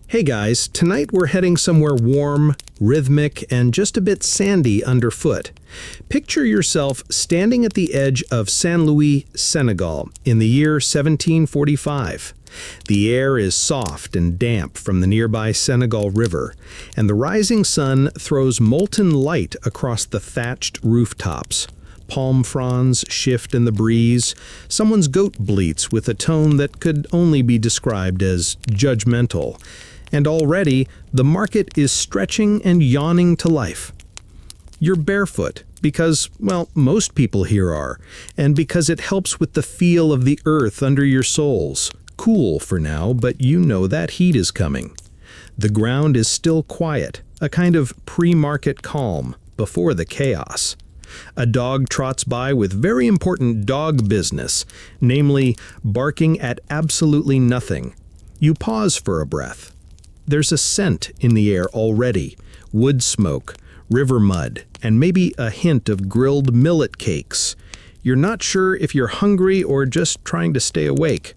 Hey guys, tonight we're heading somewhere warm, rhythmic, and just a bit sandy underfoot. Picture yourself standing at the edge of Saint Louis, Senegal, in the year 1745. The air is soft and damp from the nearby Senegal River, and the rising sun throws molten light across the thatched rooftops. Palm fronds shift in the breeze. Someone's goat bleats with a tone that could only be described as judgmental. And already, the market is stretching and yawning to life. You're barefoot because, well, most people here are, and because it helps with the feel of the earth under your soles. Cool for now, but you know that heat is coming. The ground is still quiet, a kind of pre-market calm before the chaos. A dog trots by with very important dog business, namely barking at absolutely nothing. You pause for a breath. There's a scent in the air already, wood smoke, river mud, and maybe a hint of grilled millet cakes. You're not sure if you're hungry or just trying to stay awake.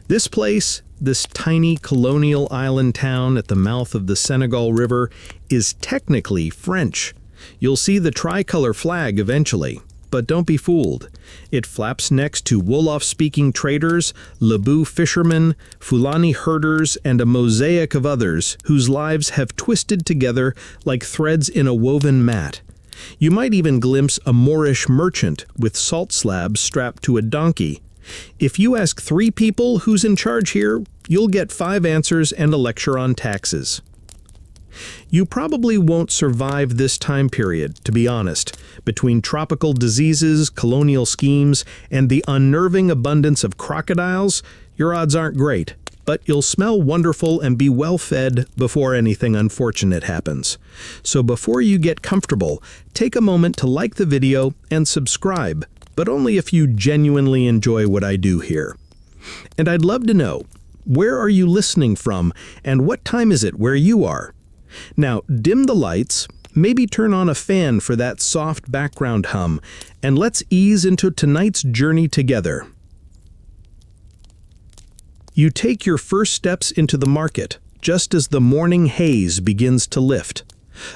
This place, this tiny colonial island town at the mouth of the Senegal River, is technically French. You'll see the tricolor flag eventually, but don't be fooled. It flaps next to Wolof-speaking traders, Lebu fishermen, Fulani herders, and a mosaic of others whose lives have twisted together like threads in a woven mat. You might even glimpse a Moorish merchant with salt slabs strapped to a donkey. If you ask 3 people who's in charge here, you'll get 5 answers and a lecture on taxes. You probably won't survive this time period, to be honest. Between tropical diseases, colonial schemes, and the unnerving abundance of crocodiles, your odds aren't great. But you'll smell wonderful and be well fed before anything unfortunate happens. So before you get comfortable, take a moment to like the video and subscribe, but only if you genuinely enjoy what I do here. And I'd love to know, where are you listening from, and what time is it where you are? Now, dim the lights, maybe turn on a fan for that soft background hum, and let's ease into tonight's journey together. You take your first steps into the market, just as the morning haze begins to lift.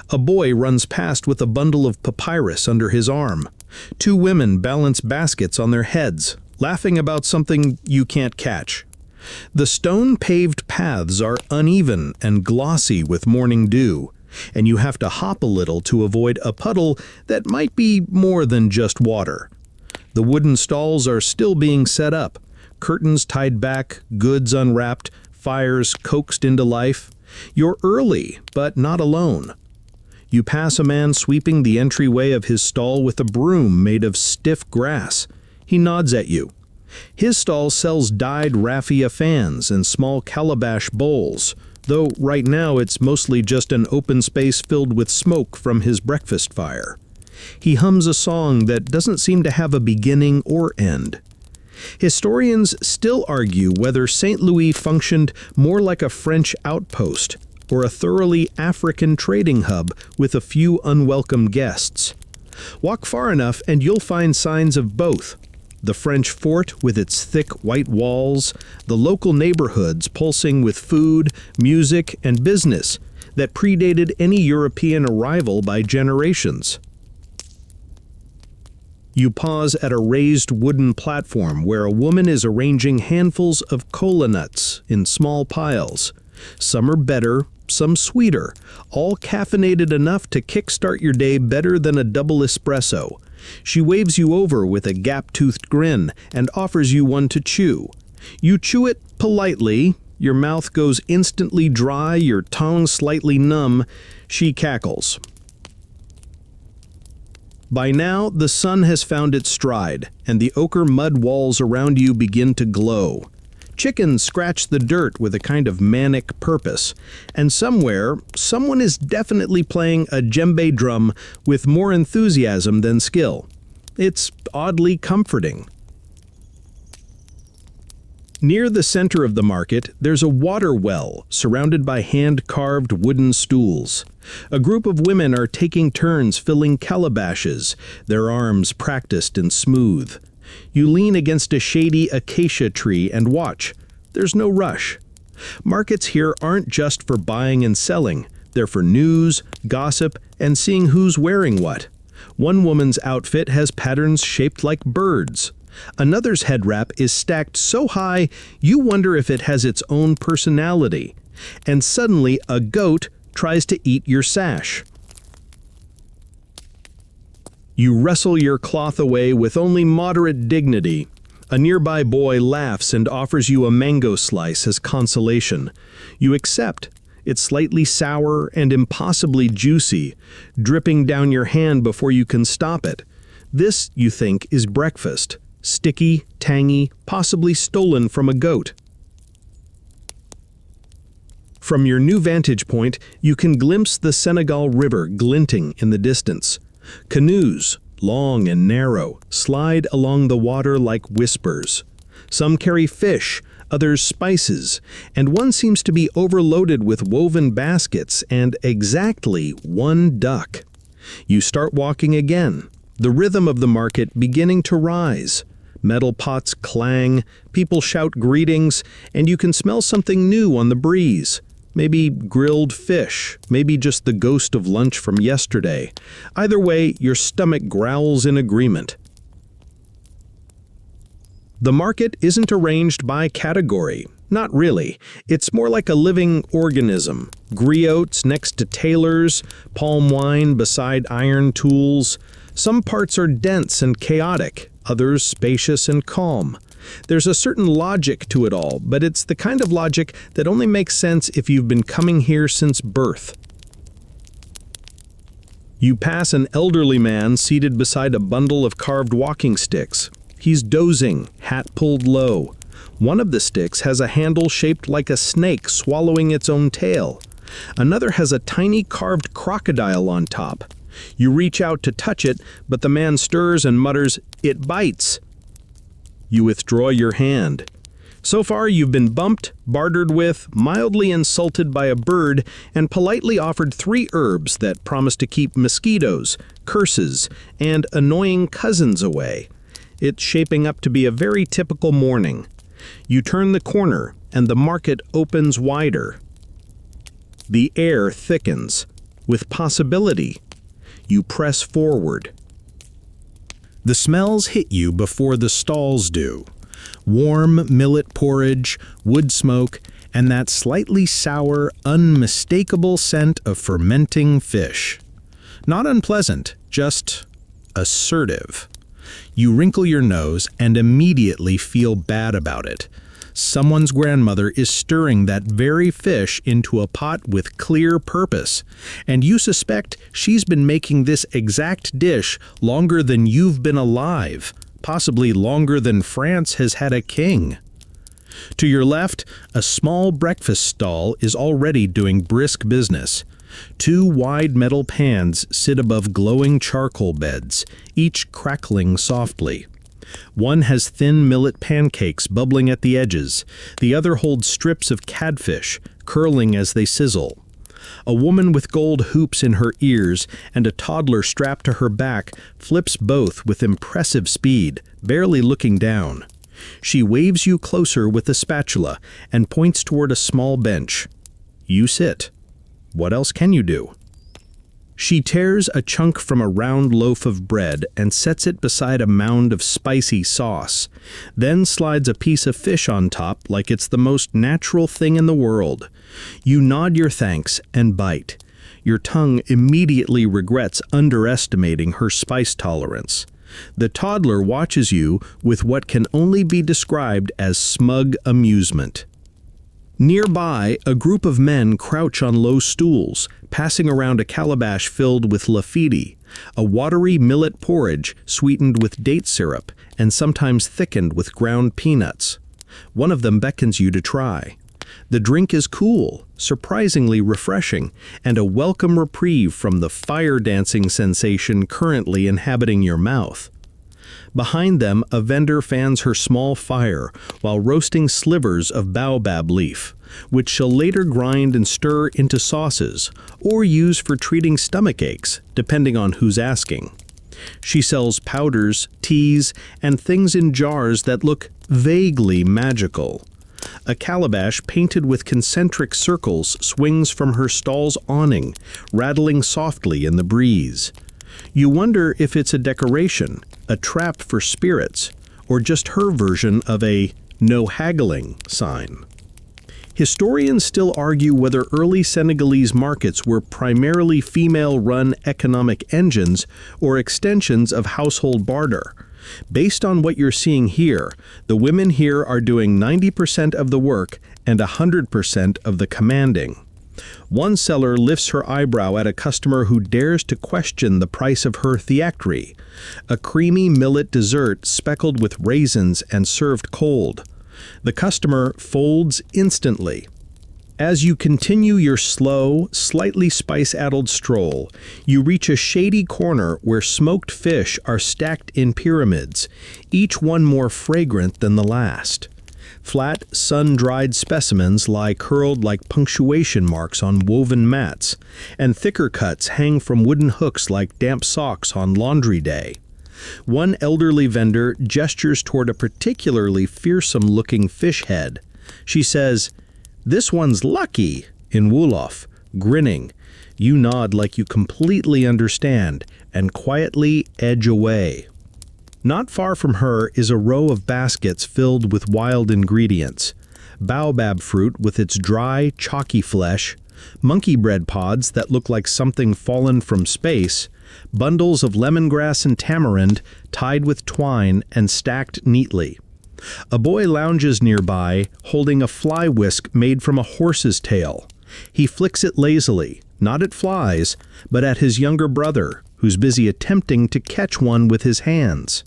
A boy runs past with a bundle of papyrus under his arm. 2 women balance baskets on their heads, laughing about something you can't catch. The stone-paved paths are uneven and glossy with morning dew, and you have to hop a little to avoid a puddle that might be more than just water. The wooden stalls are still being set up, curtains tied back, goods unwrapped, fires coaxed into life. You're early, but not alone. You pass a man sweeping the entryway of his stall with a broom made of stiff grass. He nods at you. His stall sells dyed raffia fans and small calabash bowls, though right now it's mostly just an open space filled with smoke from his breakfast fire. He hums a song that doesn't seem to have a beginning or end. Historians still argue whether St. Louis functioned more like a French outpost or a thoroughly African trading hub with a few unwelcome guests. Walk far enough and you'll find signs of both. The French fort with its thick white walls, the local neighborhoods pulsing with food, music, and business that predated any European arrival by generations. You pause at a raised wooden platform where a woman is arranging handfuls of cola nuts in small piles. Some are better, some sweeter, all caffeinated enough to kickstart your day better than a double espresso. She waves you over with a gap-toothed grin and offers you one to chew. You chew it politely, your mouth goes instantly dry, your tongue slightly numb. She cackles. By now, the sun has found its stride, and the ochre mud walls around you begin to glow. Chickens scratch the dirt with a kind of manic purpose, and somewhere, someone is definitely playing a djembe drum with more enthusiasm than skill. It's oddly comforting. Near the center of the market, there's a water well surrounded by hand-carved wooden stools. A group of women are taking turns filling calabashes, their arms practiced and smooth. You lean against a shady acacia tree and watch. There's no rush. Markets here aren't just for buying and selling. They're for news, gossip, and seeing who's wearing what. One woman's outfit has patterns shaped like birds. Another's head wrap is stacked so high you wonder if it has its own personality. And suddenly a goat tries to eat your sash. You wrestle your cloth away with only moderate dignity. A nearby boy laughs and offers you a mango slice as consolation. You accept. It's slightly sour and impossibly juicy, dripping down your hand before you can stop it. This, you think, is breakfast. Sticky, tangy, possibly stolen from a goat. From your new vantage point, you can glimpse the Senegal River glinting in the distance. Canoes, long and narrow, slide along the water like whispers. Some carry fish, others spices, and one seems to be overloaded with woven baskets and exactly one duck. You start walking again, the rhythm of the market beginning to rise. Metal pots clang, people shout greetings, and you can smell something new on the breeze. Maybe grilled fish, maybe just the ghost of lunch from yesterday. Either way, your stomach growls in agreement. The market isn't arranged by category. Not really. It's more like a living organism. Griots next to tailors, palm wine beside iron tools. Some parts are dense and chaotic, others spacious and calm. There's a certain logic to it all, but it's the kind of logic that only makes sense if you've been coming here since birth. You pass an elderly man seated beside a bundle of carved walking sticks. He's dozing, hat pulled low. One of the sticks has a handle shaped like a snake swallowing its own tail. Another has a tiny carved crocodile on top. You reach out to touch it, but the man stirs and mutters, "It bites." You withdraw your hand. So far you've been bumped, bartered with, mildly insulted by a bird, and politely offered 3 herbs that promise to keep mosquitoes, curses, and annoying cousins away. It's shaping up to be a very typical morning. You turn the corner, and the market opens wider. The air thickens, with possibility. You press forward. The smells hit you before the stalls do. Warm millet porridge, wood smoke, and that slightly sour, unmistakable scent of fermenting fish. Not unpleasant, just assertive. You wrinkle your nose and immediately feel bad about it. Someone's grandmother is stirring that very fish into a pot with clear purpose, and you suspect she's been making this exact dish longer than you've been alive, possibly longer than France has had a king. To your left, a small breakfast stall is already doing brisk business. 2 wide metal pans sit above glowing charcoal beds, each crackling softly. One has thin millet pancakes bubbling at the edges. The other holds strips of catfish, curling as they sizzle. A woman with gold hoops in her ears and a toddler strapped to her back flips both with impressive speed, barely looking down. She waves you closer with a spatula and points toward a small bench. You sit. What else can you do? She tears a chunk from a round loaf of bread and sets it beside a mound of spicy sauce, then slides a piece of fish on top like it's the most natural thing in the world. You nod your thanks and bite. Your tongue immediately regrets underestimating her spice tolerance. The toddler watches you with what can only be described as smug amusement. Nearby, a group of men crouch on low stools, passing around a calabash filled with lafidi, a watery millet porridge sweetened with date syrup and sometimes thickened with ground peanuts. One of them beckons you to try. The drink is cool, surprisingly refreshing, and a welcome reprieve from the fire dancing sensation currently inhabiting your mouth. Behind them, a vendor fans her small fire while roasting slivers of baobab leaf, which she'll later grind and stir into sauces or use for treating stomach aches, depending on who's asking. She sells powders, teas, and things in jars that look vaguely magical. A calabash painted with concentric circles swings from her stall's awning, rattling softly in the breeze. You wonder if it's a decoration, a trap for spirits, or just her version of a "no haggling" sign. Historians still argue whether early Senegalese markets were primarily female-run economic engines or extensions of household barter. Based on what you're seeing here, the women here are doing 90% of the work and 100% of the commanding. One seller lifts her eyebrow at a customer who dares to question the price of her fiacre, a creamy millet dessert speckled with raisins and served cold. The customer folds instantly. As you continue your slow, slightly spice-addled stroll, you reach a shady corner where smoked fish are stacked in pyramids, each one more fragrant than the last. Flat, sun-dried specimens lie curled like punctuation marks on woven mats, and thicker cuts hang from wooden hooks like damp socks on laundry day. One elderly vendor gestures toward a particularly fearsome-looking fish head. She says, "This one's lucky," in Wolof, grinning. You nod like you completely understand and quietly edge away. Not far from her is a row of baskets filled with wild ingredients. Baobab fruit with its dry, chalky flesh, monkey bread pods that look like something fallen from space, bundles of lemongrass and tamarind tied with twine and stacked neatly. A boy lounges nearby, holding a fly whisk made from a horse's tail. He flicks it lazily, not at flies, but at his younger brother, who's busy attempting to catch one with his hands.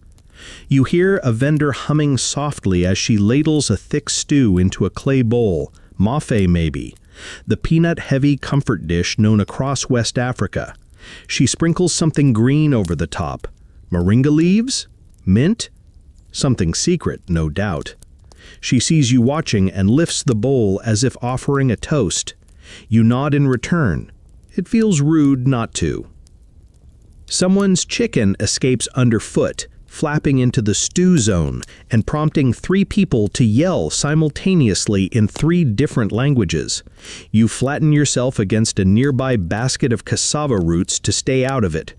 You hear a vendor humming softly as she ladles a thick stew into a clay bowl, mafe maybe, the peanut-heavy comfort dish known across West Africa. She sprinkles something green over the top. Moringa leaves? Mint? Something secret, no doubt. She sees you watching and lifts the bowl as if offering a toast. You nod in return. It feels rude not to. Someone's chicken escapes underfoot, flapping into the stew zone and prompting 3 people to yell simultaneously in 3 different languages. You flatten yourself against a nearby basket of cassava roots to stay out of it.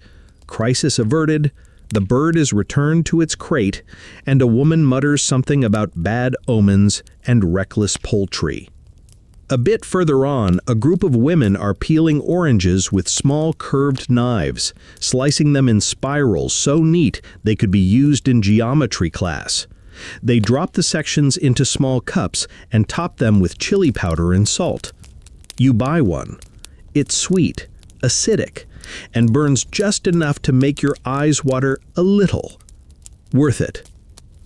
Crisis averted, the bird is returned to its crate, and a woman mutters something about bad omens and reckless poultry. A bit further on, a group of women are peeling oranges with small curved knives, slicing them in spirals so neat they could be used in geometry class. They drop the sections into small cups and top them with chili powder and salt. You buy one. It's sweet, acidic, and burns just enough to make your eyes water a little. Worth it.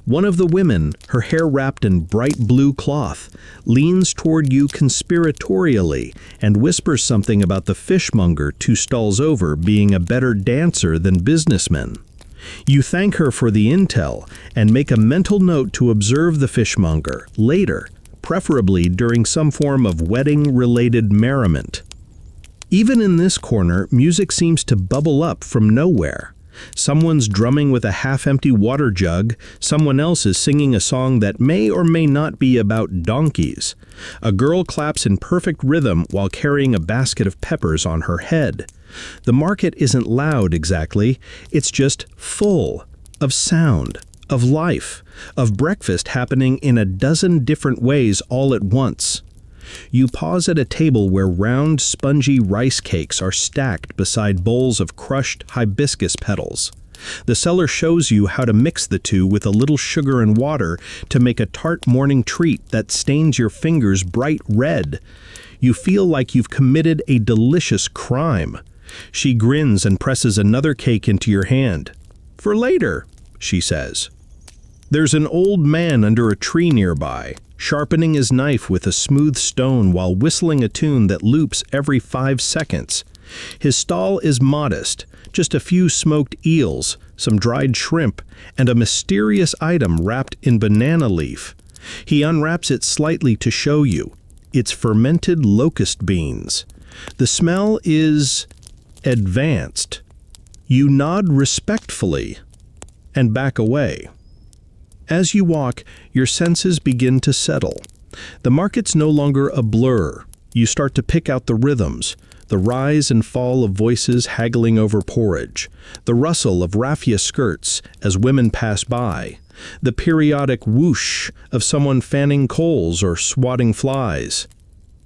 One of the women, her hair wrapped in bright blue cloth, leans toward you conspiratorially and whispers something about the fishmonger 2 stalls over being a better dancer than businessmen. You thank her for the intel and make a mental note to observe the fishmonger later, preferably during some form of wedding-related merriment. Even in this corner, music seems to bubble up from nowhere. Someone's drumming with a half-empty water jug, someone else is singing a song that may or may not be about donkeys. A girl claps in perfect rhythm while carrying a basket of peppers on her head. The market isn't loud exactly, it's just full of sound, of life, of breakfast happening in a dozen different ways all at once. You pause at a table where round, spongy rice cakes are stacked beside bowls of crushed hibiscus petals. The seller shows you how to mix the two with a little sugar and water to make a tart morning treat that stains your fingers bright red. You feel like you've committed a delicious crime. She grins and presses another cake into your hand. "For later," she says. There's an old man under a tree nearby, sharpening his knife with a smooth stone while whistling a tune that loops every 5 seconds. His stall is modest, just a few smoked eels, some dried shrimp, and a mysterious item wrapped in banana leaf. He unwraps it slightly to show you. It's fermented locust beans. The smell is advanced. You nod respectfully and back away. As you walk, your senses begin to settle. The market's no longer a blur. You start to pick out the rhythms, the rise and fall of voices haggling over porridge, the rustle of raffia skirts as women pass by, the periodic whoosh of someone fanning coals or swatting flies.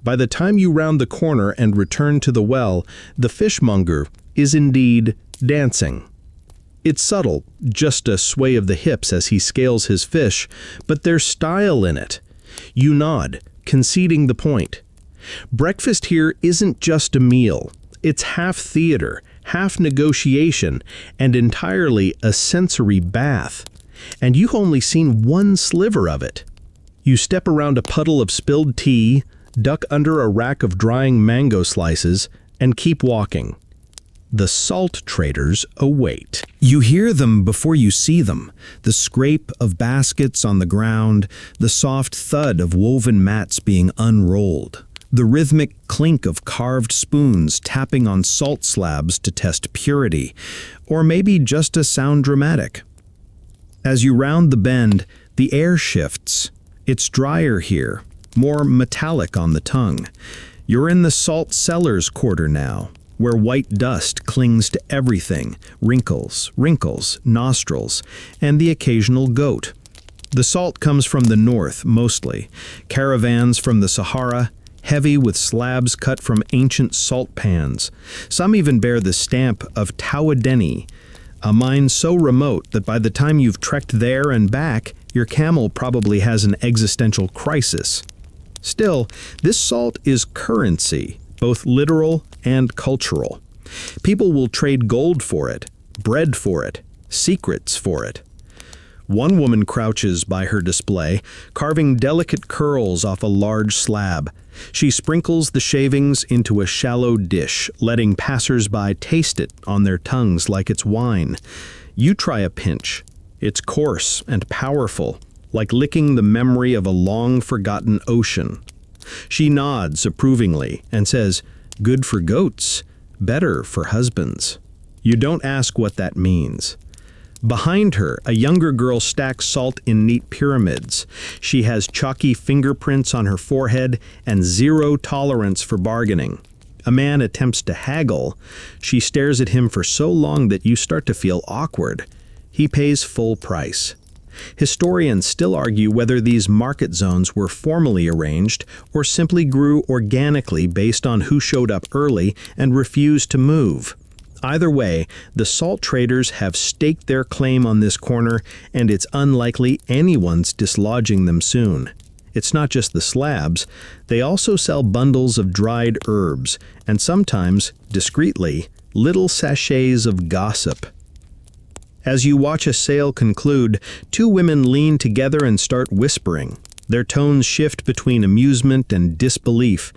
By the time you round the corner and return to the well, the fishmonger is indeed dancing. It's subtle, just a sway of the hips as he scales his fish, but there's style in it. You nod, conceding the point. Breakfast here isn't just a meal. It's half theater, half negotiation, and entirely a sensory bath. And you've only seen one sliver of it. You step around a puddle of spilled tea, duck under a rack of drying mango slices, and keep walking. The salt traders await. You hear them before you see them, the scrape of baskets on the ground, the soft thud of woven mats being unrolled, the rhythmic clink of carved spoons tapping on salt slabs to test purity, or maybe just to sound dramatic. As you round the bend, the air shifts. It's drier here, more metallic on the tongue. You're in the salt cellars quarter now, where white dust clings to everything, wrinkles, nostrils, and the occasional goat. The salt comes from the north, mostly. Caravans from the Sahara, heavy with slabs cut from ancient salt pans. Some even bear the stamp of Tawadeni, a mine so remote that by the time you've trekked there and back, your camel probably has an existential crisis. Still, this salt is currency, both literal and cultural. People will trade gold for it, bread for it, secrets for it. One woman crouches by her display, carving delicate curls off a large slab. She sprinkles the shavings into a shallow dish, letting passers-by taste it on their tongues like it's wine. You try a pinch. It's coarse and powerful, like licking the memory of a long-forgotten ocean. She nods approvingly and says, "Good for goats, better for husbands." You don't ask what that means. Behind her, a younger girl stacks salt in neat pyramids. She has chalky fingerprints on her forehead and zero tolerance for bargaining. A man attempts to haggle. She stares at him for so long that you start to feel awkward. He pays full price. Historians still argue whether these market zones were formally arranged or simply grew organically based on who showed up early and refused to move. Either way, the salt traders have staked their claim on this corner, and it's unlikely anyone's dislodging them soon. It's not just the slabs. They also sell bundles of dried herbs, and sometimes, discreetly, little sachets of gossip. As you watch a sale conclude, two women lean together and start whispering. Their tones shift between amusement and disbelief.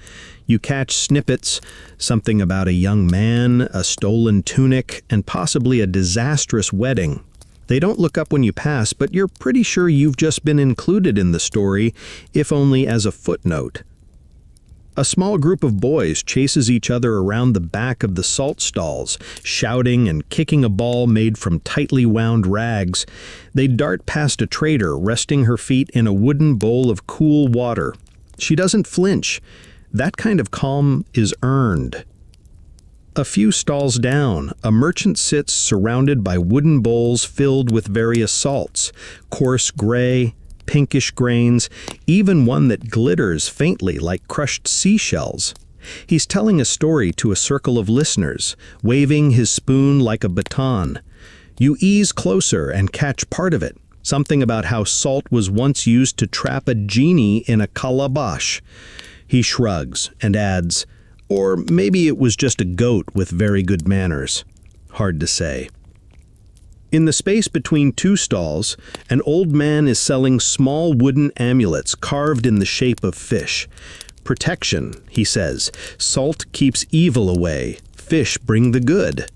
You catch snippets, something about a young man, a stolen tunic, and possibly a disastrous wedding. They don't look up when you pass, but you're pretty sure you've just been included in the story, if only as a footnote. A small group of boys chases each other around the back of the salt stalls, shouting and kicking a ball made from tightly wound rags. They dart past a trader resting her feet in a wooden bowl of cool water. She doesn't flinch. That kind of calm is earned. A few stalls down, a merchant sits surrounded by wooden bowls filled with various salts, coarse gray, pinkish grains, even one that glitters faintly like crushed seashells. He's telling a story to a circle of listeners, waving his spoon like a baton. You ease closer and catch part of it, something about how salt was once used to trap a genie in a calabash. He shrugs and adds, or maybe it was just a goat with very good manners. Hard to say. In the space between two stalls, an old man is selling small wooden amulets carved in the shape of fish. Protection, he says. Salt keeps evil away. Fish bring the good.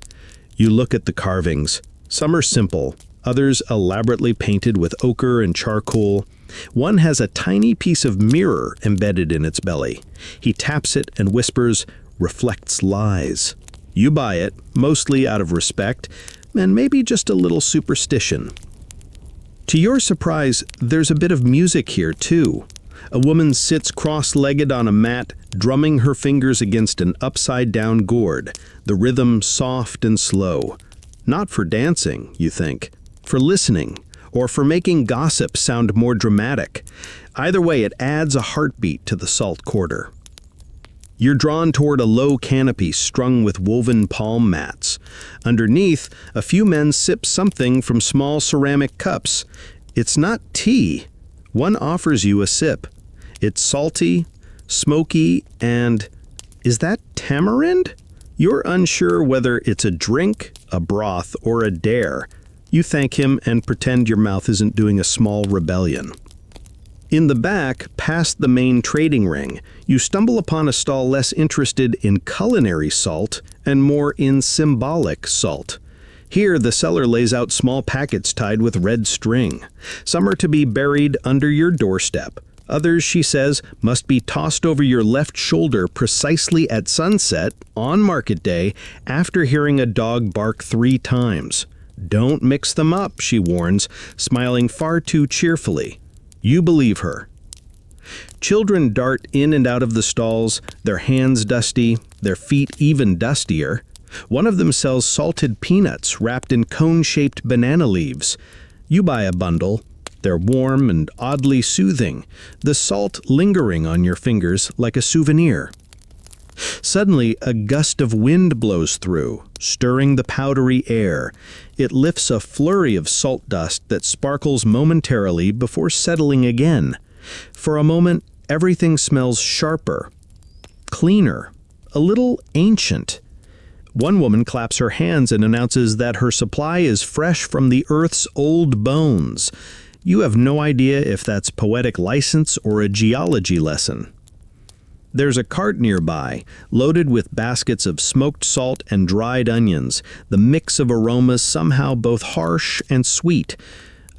You look at the carvings. Some are simple, others elaborately painted with ochre and charcoal. One has a tiny piece of mirror embedded in its belly. He taps it and whispers, "Reflects lies." You buy it, mostly out of respect, and maybe just a little superstition. To your surprise, there's a bit of music here, too. A woman sits cross-legged on a mat, drumming her fingers against an upside-down gourd, the rhythm soft and slow. Not for dancing, you think, for listening, or for making gossip sound more dramatic. Either way, it adds a heartbeat to the salt quarter. You're drawn toward a low canopy strung with woven palm mats. Underneath, a few men sip something from small ceramic cups. It's not tea. One offers you a sip. It's salty, smoky, and... is that tamarind? You're unsure whether it's a drink, a broth, or a dare. You thank him and pretend your mouth isn't doing a small rebellion. In the back, past the main trading ring, you stumble upon a stall less interested in culinary salt and more in symbolic salt. Here, the seller lays out small packets tied with red string. Some are to be buried under your doorstep. Others, she says, must be tossed over your left shoulder precisely at sunset, on market day, after hearing a dog bark 3 times. Don't mix them up, she warns, smiling far too cheerfully. You believe her. Children dart in and out of the stalls, their hands dusty, their feet even dustier. One of them sells salted peanuts wrapped in cone-shaped banana leaves. You buy a bundle. They're warm and oddly soothing, the salt lingering on your fingers like a souvenir. Suddenly, a gust of wind blows through, stirring the powdery air. It lifts a flurry of salt dust that sparkles momentarily before settling again. For a moment, everything smells sharper, cleaner, a little ancient. One woman claps her hands and announces that her supply is fresh from the earth's old bones. You have no idea if that's poetic license or a geology lesson. There's a cart nearby, loaded with baskets of smoked salt and dried onions, the mix of aromas somehow both harsh and sweet.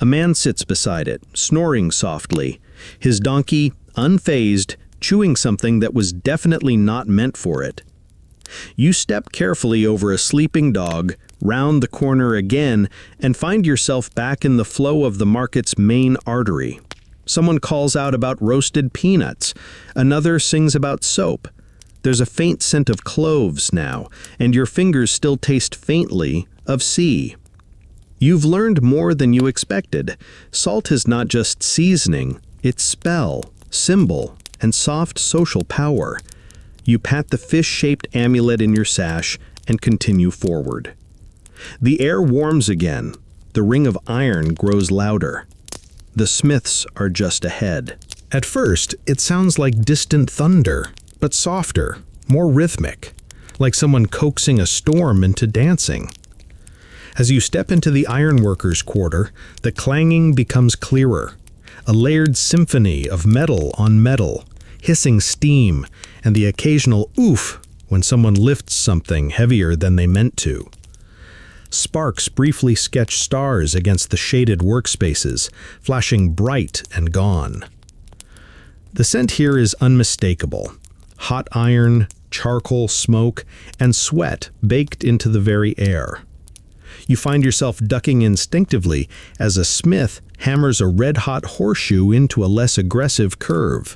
A man sits beside it, snoring softly, his donkey, unfazed, chewing something that was definitely not meant for it. You step carefully over a sleeping dog, round the corner again, and find yourself back in the flow of the market's main artery. Someone calls out about roasted peanuts. Another sings about soap. There's a faint scent of cloves now, and your fingers still taste faintly of sea. You've learned more than you expected. Salt is not just seasoning, it's spell, symbol, and soft social power. You pat the fish-shaped amulet in your sash and continue forward. The air warms again. The ring of iron grows louder. The smiths are just ahead. At first, it sounds like distant thunder, but softer, more rhythmic, like someone coaxing a storm into dancing. As you step into the ironworkers' quarter, the clanging becomes clearer, a layered symphony of metal on metal, hissing steam, and the occasional oof when someone lifts something heavier than they meant to. Sparks briefly sketch stars against the shaded workspaces, flashing bright and gone. The scent here is unmistakable. Hot iron, charcoal smoke, and sweat baked into the very air. You find yourself ducking instinctively as a smith hammers a red-hot horseshoe into a less aggressive curve.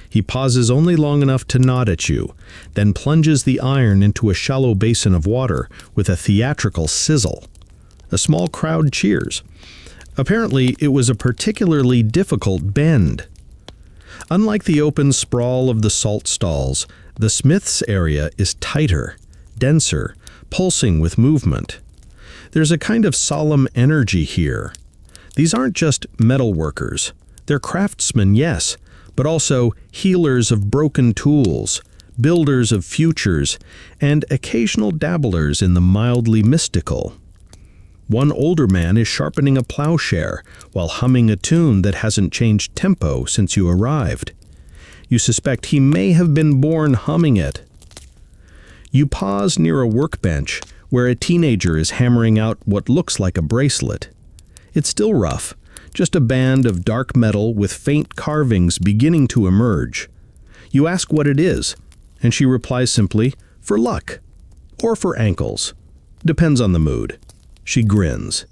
He pauses only long enough to nod at you, then plunges the iron into a shallow basin of water with a theatrical sizzle. A small crowd cheers. Apparently, it was a particularly difficult bend. Unlike the open sprawl of the salt stalls, the smith's area is tighter, denser, pulsing with movement. There's a kind of solemn energy here. These aren't just metal workers. They're craftsmen, yes, but also healers of broken tools, builders of futures, and occasional dabblers in the mildly mystical. One older man is sharpening a plowshare while humming a tune that hasn't changed tempo since you arrived. You suspect he may have been born humming it. You pause near a workbench where a teenager is hammering out what looks like a bracelet. It's still rough, just a band of dark metal with faint carvings beginning to emerge. You ask what it is, and she replies simply, "For luck." Or for ankles. Depends on the mood. She grins.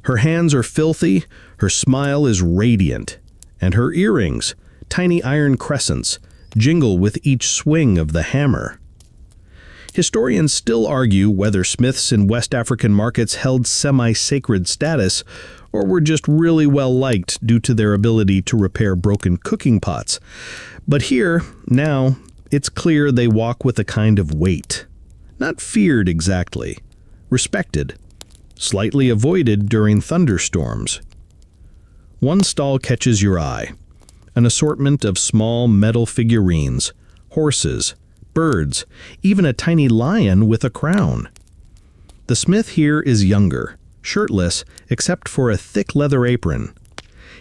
Her hands are filthy, her smile is radiant, and her earrings, Tiny iron crescents jingle with each swing of the hammer. Historians still argue whether smiths in West African markets held semi-sacred status or were just really well liked due to their ability to repair broken cooking pots. But here, now, it's clear they walk with a kind of weight. Not feared exactly, respected, slightly avoided during thunderstorms. One stall catches your eye. An assortment of small metal figurines, horses, birds, even a tiny lion with a crown. The smith here is younger, shirtless except for a thick leather apron.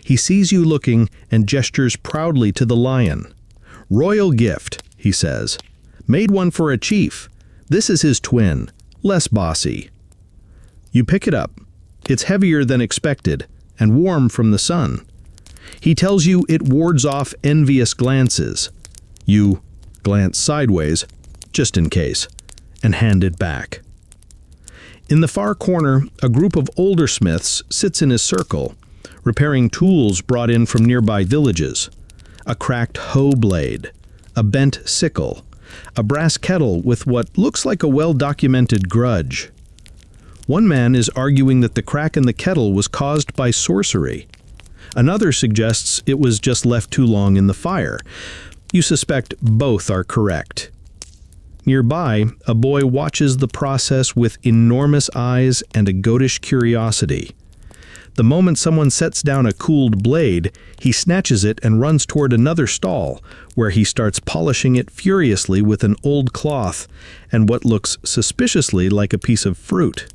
He sees you looking and gestures proudly to the lion. "Royal gift," he says. "Made one for a chief. This is his twin, less bossy." You pick it up. It's heavier than expected and warm from the sun. He tells you it wards off envious glances. You glance sideways, just in case, and hand it back. In the far corner, a group of older smiths sits in a circle, repairing tools brought in from nearby villages. A cracked hoe blade, a bent sickle, a brass kettle with what looks like a well-documented grudge. One man is arguing that the crack in the kettle was caused by sorcery. Another suggests it was just left too long in the fire. You suspect both are correct. Nearby, a boy watches the process with enormous eyes and a goatish curiosity. The moment someone sets down a cooled blade, he snatches it and runs toward another stall, where he starts polishing it furiously with an old cloth and what looks suspiciously like a piece of fruit.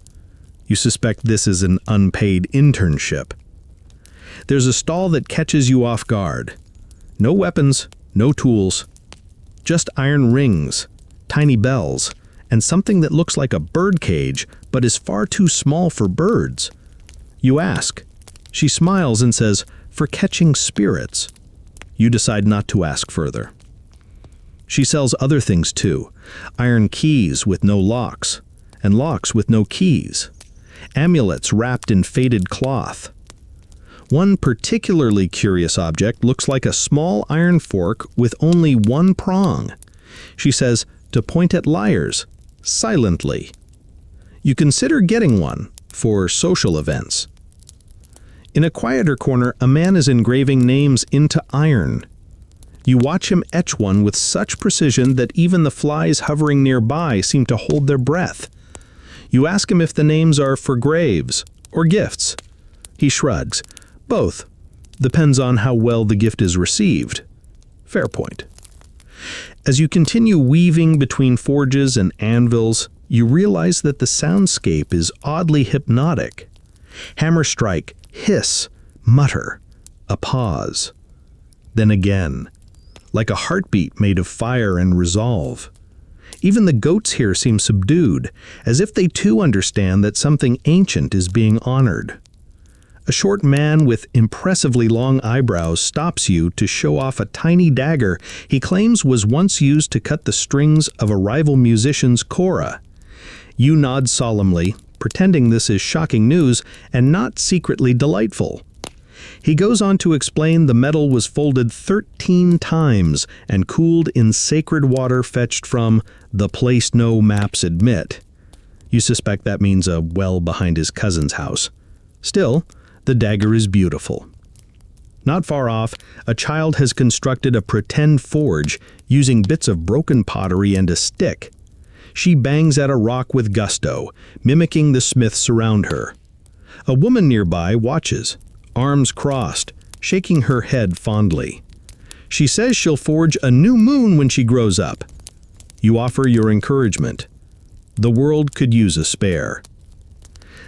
You suspect this is an unpaid internship. There's a stall that catches you off guard. No weapons, no tools, just iron rings, tiny bells, and something that looks like a bird cage but is far too small for birds. You ask. She smiles and says, "For catching spirits." You decide not to ask further. She sells other things too. Iron keys with no locks, and locks with no keys. Amulets wrapped in faded cloth. One particularly curious object looks like a small iron fork with only one prong. She says, to point at liars, silently. You consider getting one for social events. In a quieter corner, a man is engraving names into iron. You watch him etch one with such precision that even the flies hovering nearby seem to hold their breath. You ask him if the names are for graves or gifts. He shrugs. Both. Depends on how well the gift is received. Fair point. As you continue weaving between forges and anvils, you realize that the soundscape is oddly hypnotic. Hammer strike, hiss, mutter, a pause. Then again, like a heartbeat made of fire and resolve. Even the goats here seem subdued, as if they too understand that something ancient is being honored. A short man with impressively long eyebrows stops you to show off a tiny dagger he claims was once used to cut the strings of a rival musician's kora. You nod solemnly, pretending this is shocking news and not secretly delightful. He goes on to explain the metal was folded 13 times and cooled in sacred water fetched from the place no maps admit. You suspect that means a well behind his cousin's house. Still, the dagger is beautiful. Not far off, a child has constructed a pretend forge using bits of broken pottery and a stick. She bangs at a rock with gusto, mimicking the smiths around her. A woman nearby watches, arms crossed, shaking her head fondly. She says she'll forge a new moon when she grows up. You offer your encouragement. The world could use a spare.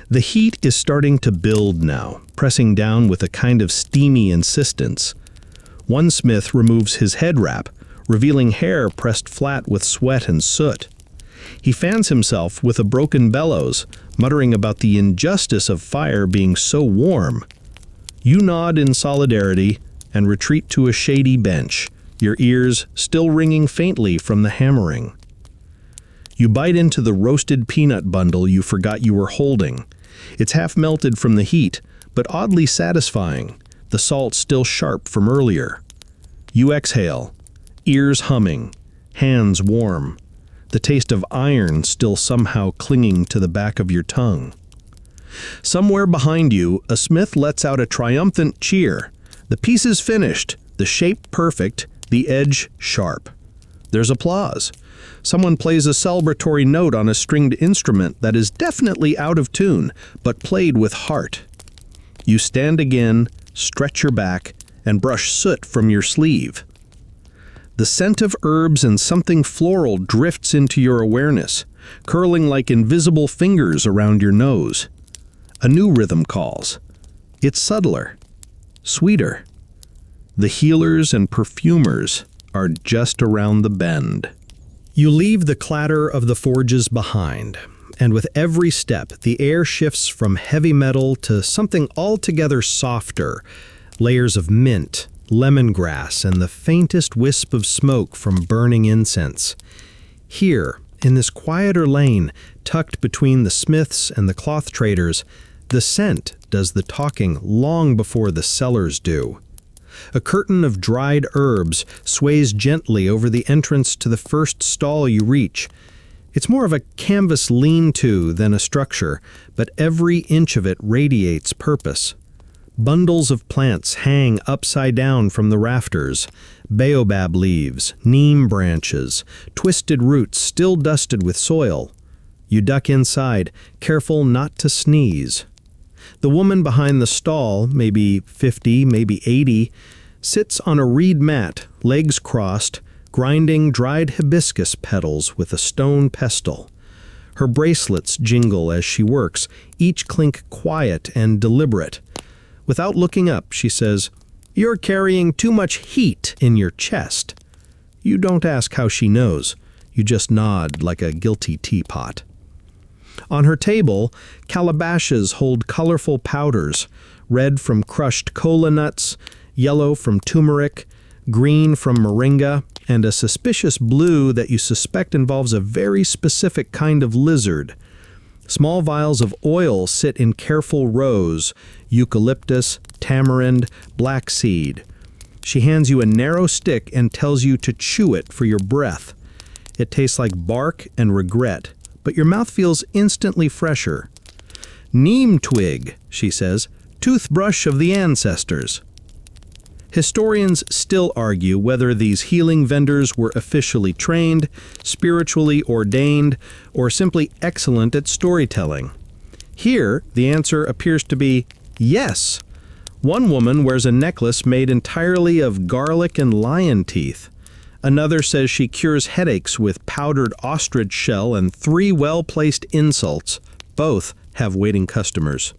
The heat is starting to build now, pressing down with a kind of steamy insistence. One smith removes his head wrap, revealing hair pressed flat with sweat and soot. He fans himself with a broken bellows, muttering about the injustice of fire being so warm. You nod in solidarity and retreat to a shady bench, your ears still ringing faintly from the hammering. You bite into the roasted peanut bundle you forgot you were holding. It's half melted from the heat, but oddly satisfying, the salt still sharp from earlier. You exhale, ears humming, hands warm, the taste of iron still somehow clinging to the back of your tongue. Somewhere behind you, a smith lets out a triumphant cheer. The piece is finished, the shape perfect, the edge sharp. There's applause. Someone plays a celebratory note on a stringed instrument that is definitely out of tune, but played with heart. You stand again, stretch your back, and brush soot from your sleeve. The scent of herbs and something floral drifts into your awareness, curling like invisible fingers around your nose. A new rhythm calls. It's subtler, sweeter. The healers and perfumers are just around the bend. You leave the clatter of the forges behind, and with every step, the air shifts from heavy metal to something altogether softer, layers of mint, lemongrass, and the faintest wisp of smoke from burning incense. Here, in this quieter lane, tucked between the smiths and the cloth traders, the scent does the talking long before the sellers do. A curtain of dried herbs sways gently over the entrance to the first stall you reach. It's more of a canvas lean-to than a structure, but every inch of it radiates purpose. Bundles of plants hang upside down from the rafters, baobab leaves, neem branches, twisted roots still dusted with soil. You duck inside, careful not to sneeze. The woman behind the stall, maybe 50, maybe 80, sits on a reed mat, legs crossed, grinding dried hibiscus petals with a stone pestle. Her bracelets jingle as she works, each clink quiet and deliberate. Without looking up, she says, "You're carrying too much heat in your chest." You don't ask how she knows. You just nod like a guilty teapot. On her table, calabashes hold colorful powders, red from crushed cola nuts, yellow from turmeric, green from moringa, and a suspicious blue that you suspect involves a very specific kind of lizard. Small vials of oil sit in careful rows, eucalyptus, tamarind, black seed. She hands you a narrow stick and tells you to chew it for your breath. It tastes like bark and regret, but your mouth feels instantly fresher. "Neem twig," she says, "toothbrush of the ancestors." Historians still argue whether these healing vendors were officially trained, spiritually ordained, or simply excellent at storytelling. Here, the answer appears to be yes. One woman wears a necklace made entirely of garlic and lion teeth. Another says she cures headaches with powdered ostrich shell and 3 well-placed insults. Both have waiting customers.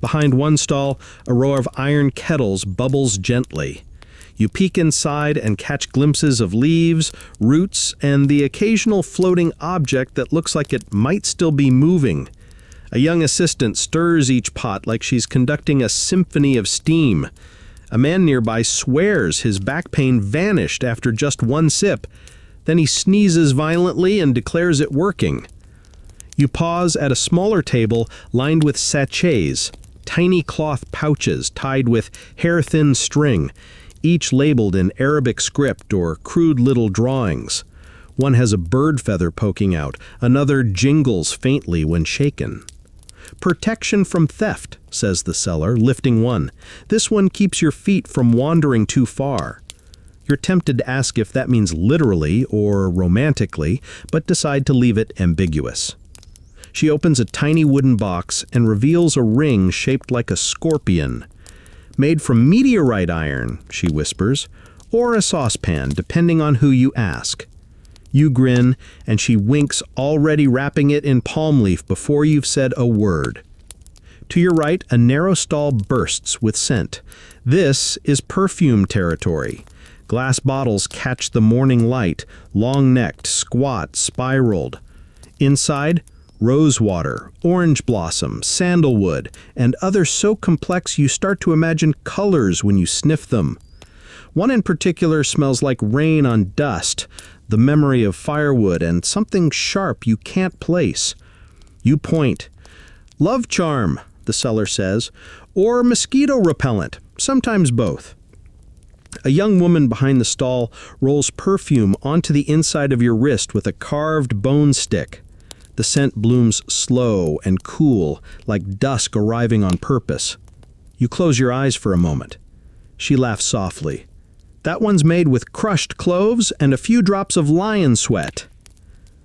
Behind one stall, a row of iron kettles bubbles gently. You peek inside and catch glimpses of leaves, roots, and the occasional floating object that looks like it might still be moving. A young assistant stirs each pot like she's conducting a symphony of steam. A man nearby swears his back pain vanished after just one sip. Then he sneezes violently and declares it working. You pause at a smaller table lined with sachets, tiny cloth pouches tied with hair-thin string, each labeled in Arabic script or crude little drawings. One has a bird feather poking out, another jingles faintly when shaken. "Protection from theft," says the seller, lifting one. "This one keeps your feet from wandering too far." You're tempted to ask if that means literally or romantically, but decide to leave it ambiguous. She opens a tiny wooden box and reveals a ring shaped like a scorpion. "Made from meteorite iron," she whispers, "or a saucepan, depending on who you ask." You grin, and she winks, already wrapping it in palm leaf before you've said a word. To your right, a narrow stall bursts with scent. This is perfume territory. Glass bottles catch the morning light, long-necked, squat, spiraled. Inside, rosewater, orange blossom, sandalwood, and others so complex you start to imagine colors when you sniff them. One in particular smells like rain on dust, the memory of firewood, and something sharp you can't place. You point. "Love charm," the seller says, "or mosquito repellent, sometimes both." A young woman behind the stall rolls perfume onto the inside of your wrist with a carved bone stick. The scent blooms slow and cool, like dusk arriving on purpose. You close your eyes for a moment. She laughs softly. That one's made with crushed cloves and a few drops of lion sweat.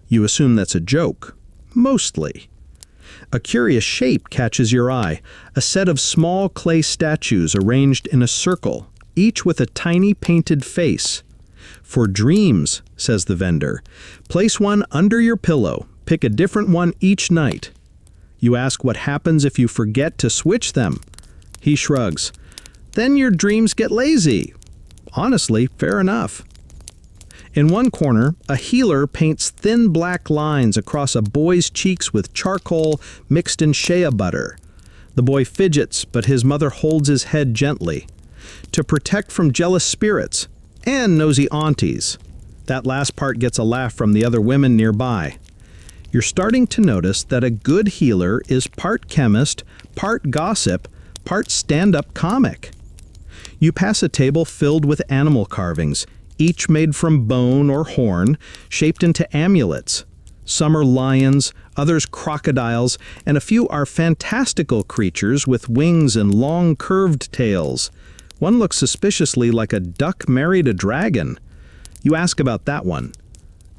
You assume that's a joke. Mostly. A curious shape catches your eye, a set of small clay statues arranged in a circle, each with a tiny painted face. For dreams, says the vendor, place one under your pillow, pick a different one each night. You ask what happens if you forget to switch them. He shrugs. Then your dreams get lazy. Honestly, fair enough. In one corner, a healer paints thin black lines across a boy's cheeks with charcoal mixed in shea butter. The boy fidgets, but his mother holds his head gently. To protect from jealous spirits and nosy aunties. That last part gets a laugh from the other women nearby. You're starting to notice that a good healer is part chemist, part gossip, part stand-up comic. You pass a table filled with animal carvings, each made from bone or horn, shaped into amulets. Some are lions, others crocodiles, and a few are fantastical creatures with wings and long curved tails. One looks suspiciously like a duck married a dragon. You ask about that one.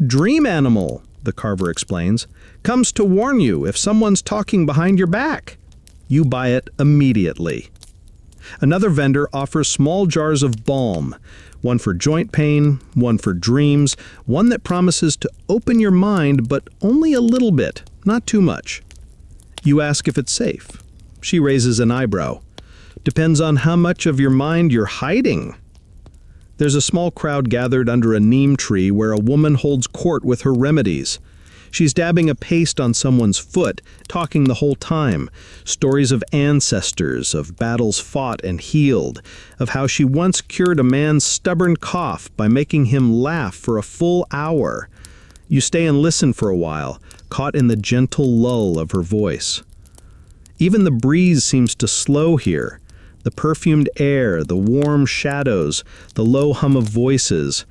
Dream animal, the carver explains, comes to warn you if someone's talking behind your back. You buy it immediately. Another vendor offers small jars of balm, one for joint pain, one for dreams, one that promises to open your mind, but only a little bit, not too much. You ask if it's safe. She raises an eyebrow. Depends on how much of your mind you're hiding. There's a small crowd gathered under a neem tree where a woman holds court with her remedies. She's dabbing a paste on someone's foot, talking the whole time. Stories of ancestors, of battles fought and healed, of how she once cured a man's stubborn cough by making him laugh for a full hour. You stay and listen for a while, caught in the gentle lull of her voice. Even the breeze seems to slow here. The perfumed air, the warm shadows, the low hum of voices.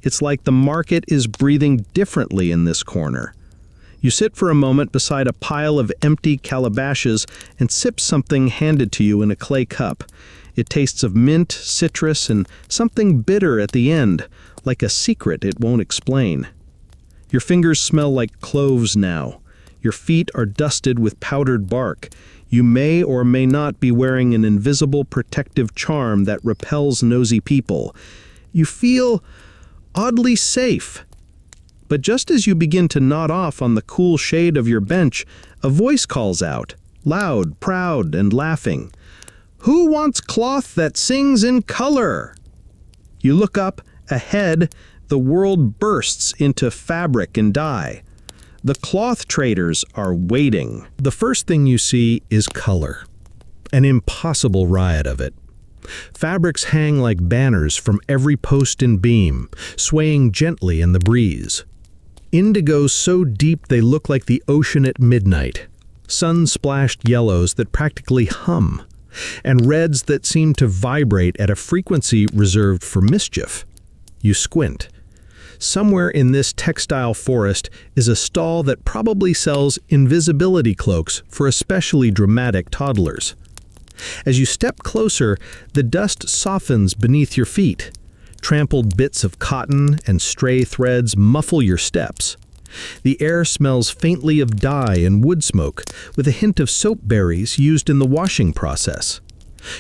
It's like the market is breathing differently in this corner. You sit for a moment beside a pile of empty calabashes and sip something handed to you in a clay cup. It tastes of mint, citrus, and something bitter at the end, like a secret it won't explain. Your fingers smell like cloves now. Your feet are dusted with powdered bark. You may or may not be wearing an invisible protective charm that repels nosy people. You feel oddly safe. But just as you begin to nod off on the cool shade of your bench, a voice calls out, loud, proud, and laughing. Who wants cloth that sings in color? You look up, ahead, the world bursts into fabric and dye. The cloth traders are waiting. The first thing you see is color. An impossible riot of it. Fabrics hang like banners from every post and beam, swaying gently in the breeze. Indigos so deep they look like the ocean at midnight. Sun-splashed yellows that practically hum. And reds that seem to vibrate at a frequency reserved for mischief. You squint. Somewhere in this textile forest is a stall that probably sells invisibility cloaks for especially dramatic toddlers. As you step closer, the dust softens beneath your feet. Trampled bits of cotton and stray threads muffle your steps. The air smells faintly of dye and wood smoke, with a hint of soap berries used in the washing process.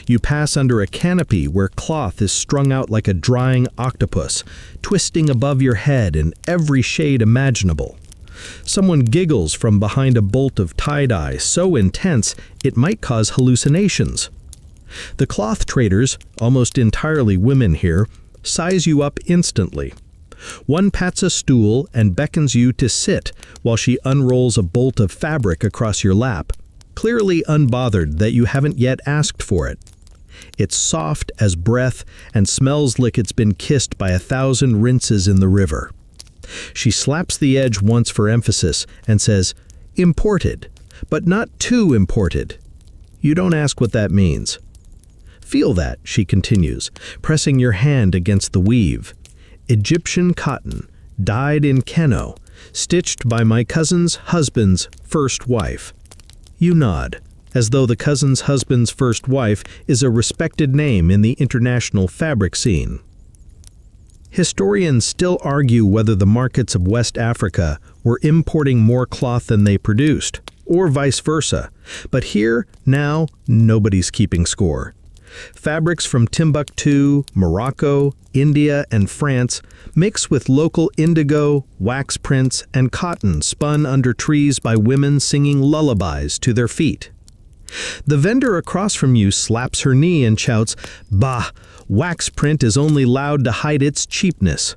You pass under a canopy where cloth is strung out like a drying octopus, twisting above your head in every shade imaginable. Someone giggles from behind a bolt of tie-dye so intense it might cause hallucinations. The cloth traders, almost entirely women here, size you up instantly. One pats a stool and beckons you to sit while she unrolls a bolt of fabric across your lap, clearly unbothered that you haven't yet asked for it. It's soft as breath and smells like it's been kissed by 1,000 rinses in the river. She slaps the edge once for emphasis and says, "Imported, but not too imported." You don't ask what that means. Feel that, she continues, pressing your hand against the weave. Egyptian cotton, dyed in Keno, stitched by my cousin's husband's first wife. You nod, as though the cousin's husband's first wife is a respected name in the international fabric scene. Historians still argue whether the markets of West Africa were importing more cloth than they produced, or vice versa, but here, now, nobody's keeping score. Fabrics from Timbuktu, Morocco, India, and France mix with local indigo, wax prints, and cotton spun under trees by women singing lullabies to their feet. The vendor across from you slaps her knee and shouts, "Bah! Wax print is only loud to hide its cheapness."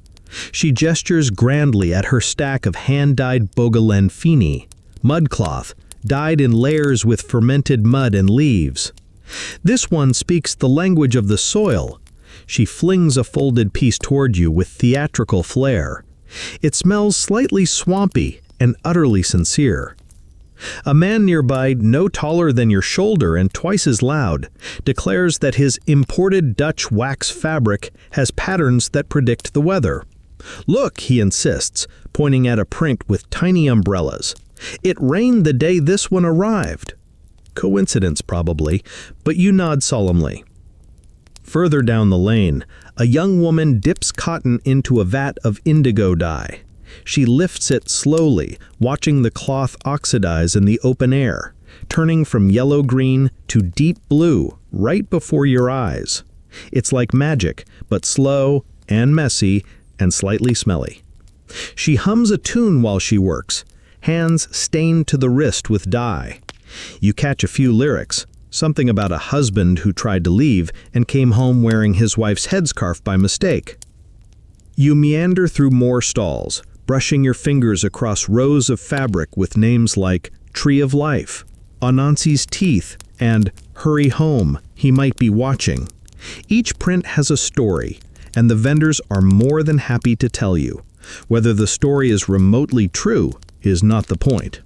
She gestures grandly at her stack of hand-dyed Bogalen fini, mudcloth, dyed in layers with fermented mud and leaves. This one speaks the language of the soil. She flings a folded piece toward you with theatrical flair. It smells slightly swampy and utterly sincere. A man nearby, no taller than your shoulder and twice as loud, declares that his imported Dutch wax fabric has patterns that predict the weather. "Look," he insists, pointing at a print with tiny umbrellas. "It rained the day this one arrived." Coincidence, probably, but you nod solemnly. Further down the lane, a young woman dips cotton into a vat of indigo dye. She lifts it slowly, watching the cloth oxidize in the open air, turning from yellow-green to deep blue right before your eyes. It's like magic, but slow and messy and slightly smelly. She hums a tune while she works, hands stained to the wrist with dye. You catch a few lyrics, something about a husband who tried to leave and came home wearing his wife's headscarf by mistake. You meander through more stalls, brushing your fingers across rows of fabric with names like Tree of Life, Anansi's Teeth, and Hurry Home, He Might Be Watching. Each print has a story, and the vendors are more than happy to tell you. Whether the story is remotely true is not the point.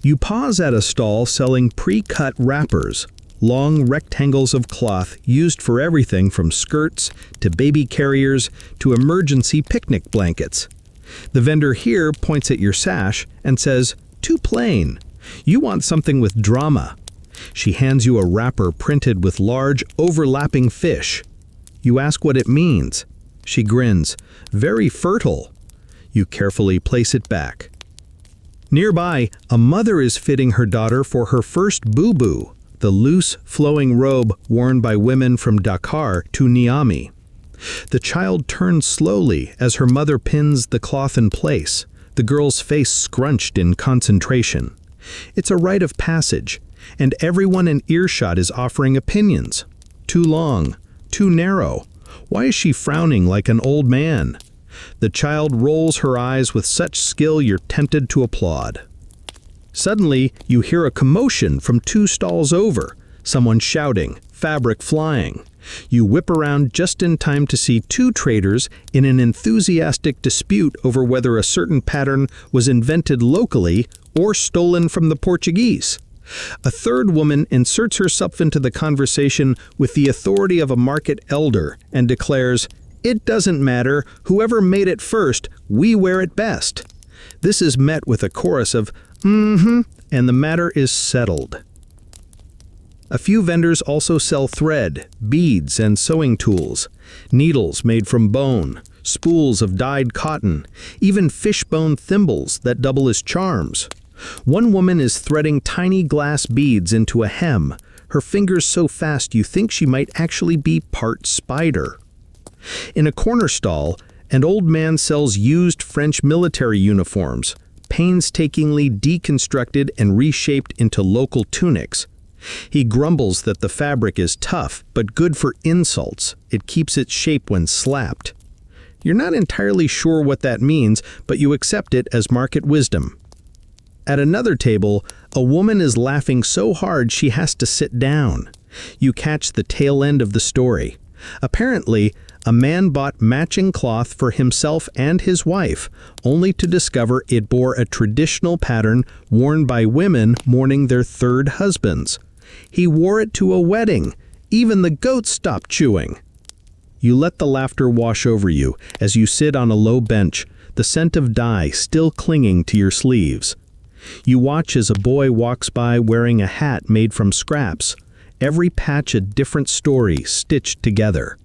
You pause at a stall selling pre-cut wrappers, long rectangles of cloth used for everything from skirts to baby carriers to emergency picnic blankets. The vendor here points at your sash and says, "Too plain. You want something with drama." She hands you a wrapper printed with large, overlapping fish. You ask what it means. She grins. "Very fertile." You carefully place it back. Nearby, a mother is fitting her daughter for her first boo-boo, the loose, flowing robe worn by women from Dakar to Niamey. The child turns slowly as her mother pins the cloth in place, the girl's face scrunched in concentration. It's a rite of passage, and everyone in earshot is offering opinions. Too long, too narrow. Why is she frowning like an old man? The child rolls her eyes with such skill you're tempted to applaud. Suddenly, you hear a commotion from 2 stalls over, someone shouting, fabric flying. You whip around just in time to see 2 traders in an enthusiastic dispute over whether a certain pattern was invented locally or stolen from the Portuguese. A third woman inserts herself into the conversation with the authority of a market elder and declares, "It doesn't matter, whoever made it first, we wear it best." This is met with a chorus of "mm-hmm," and the matter is settled. A few vendors also sell thread, beads, and sewing tools, needles made from bone, spools of dyed cotton, even fishbone thimbles that double as charms. One woman is threading tiny glass beads into a hem, her fingers so fast you think she might actually be part spider. In a corner stall, an old man sells used French military uniforms, painstakingly deconstructed and reshaped into local tunics. He grumbles that the fabric is tough, but good for insults. It keeps its shape when slapped. You're not entirely sure what that means, but you accept it as market wisdom. At another table, a woman is laughing so hard she has to sit down. You catch the tail end of the story. Apparently, a man bought matching cloth for himself and his wife, only to discover it bore a traditional pattern worn by women mourning their third husbands. He wore it to a wedding, Even the goats stop chewing. You let the laughter wash over you as you sit on a low bench, the scent of dye still clinging to your sleeves. You watch as a boy walks by wearing a hat made from scraps, every patch a different story stitched together.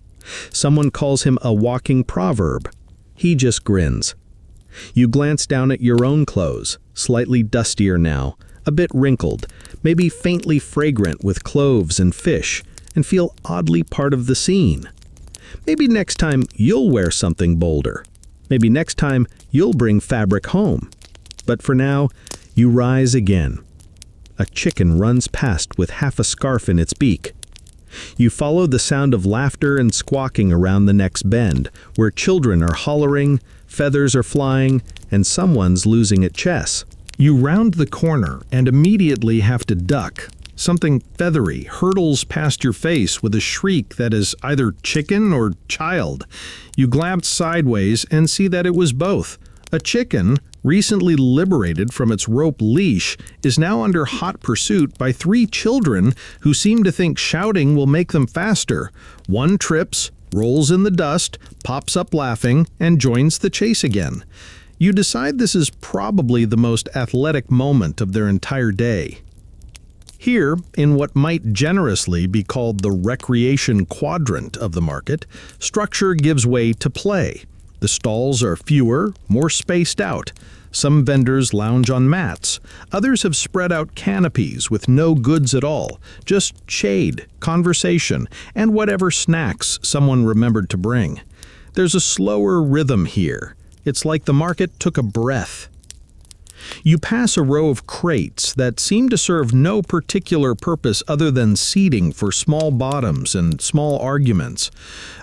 Someone calls him a walking proverb. He just grins. You glance down at your own clothes, slightly dustier now, a bit wrinkled, maybe faintly fragrant with cloves and fish, and feel oddly part of the scene. Maybe next time you'll wear something bolder. Maybe next time you'll bring fabric home. But for now, you rise again. A chicken runs past with half a scarf in its beak. You follow the sound of laughter and squawking around the next bend, where children are hollering, feathers are flying, and someone's losing at chess. You round the corner and immediately have to duck. Something feathery hurtles past your face with a shriek that is either chicken or child. You glance sideways and see that it was both. A chicken, recently liberated from its rope leash, is now under hot pursuit by 3 children who seem to think shouting will make them faster. One trips, rolls in the dust, pops up laughing, and joins the chase again. You decide this is probably the most athletic moment of their entire day. Here, in what might generously be called the recreation quadrant of the market, structure gives way to play. The stalls are fewer, more spaced out. Some vendors lounge on mats. Others have spread out canopies with no goods at all, just shade, conversation, and whatever snacks someone remembered to bring. There's a slower rhythm here. It's like the market took a breath. You pass a row of crates that seem to serve no particular purpose other than seating for small bottoms and small arguments.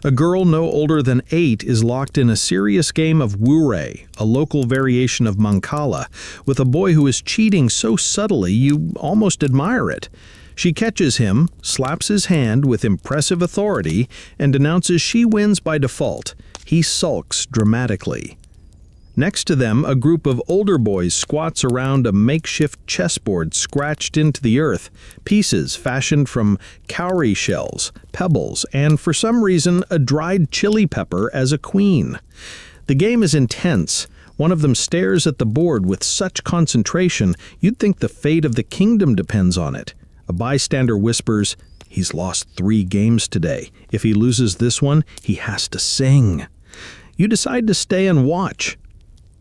A girl no older than 8 is locked in a serious game of wurei, a local variation of mancala, with a boy who is cheating so subtly you almost admire it. She catches him, slaps his hand with impressive authority, and announces she wins by default. He sulks dramatically. Next to them, a group of older boys squats around a makeshift chessboard scratched into the earth, pieces fashioned from cowrie shells, pebbles, and for some reason a dried chili pepper as a queen. The game is intense. One of them stares at the board with such concentration you'd think the fate of the kingdom depends on it. A bystander whispers, "He's lost 3 games today. If he loses this one, he has to sing." You decide to stay and watch.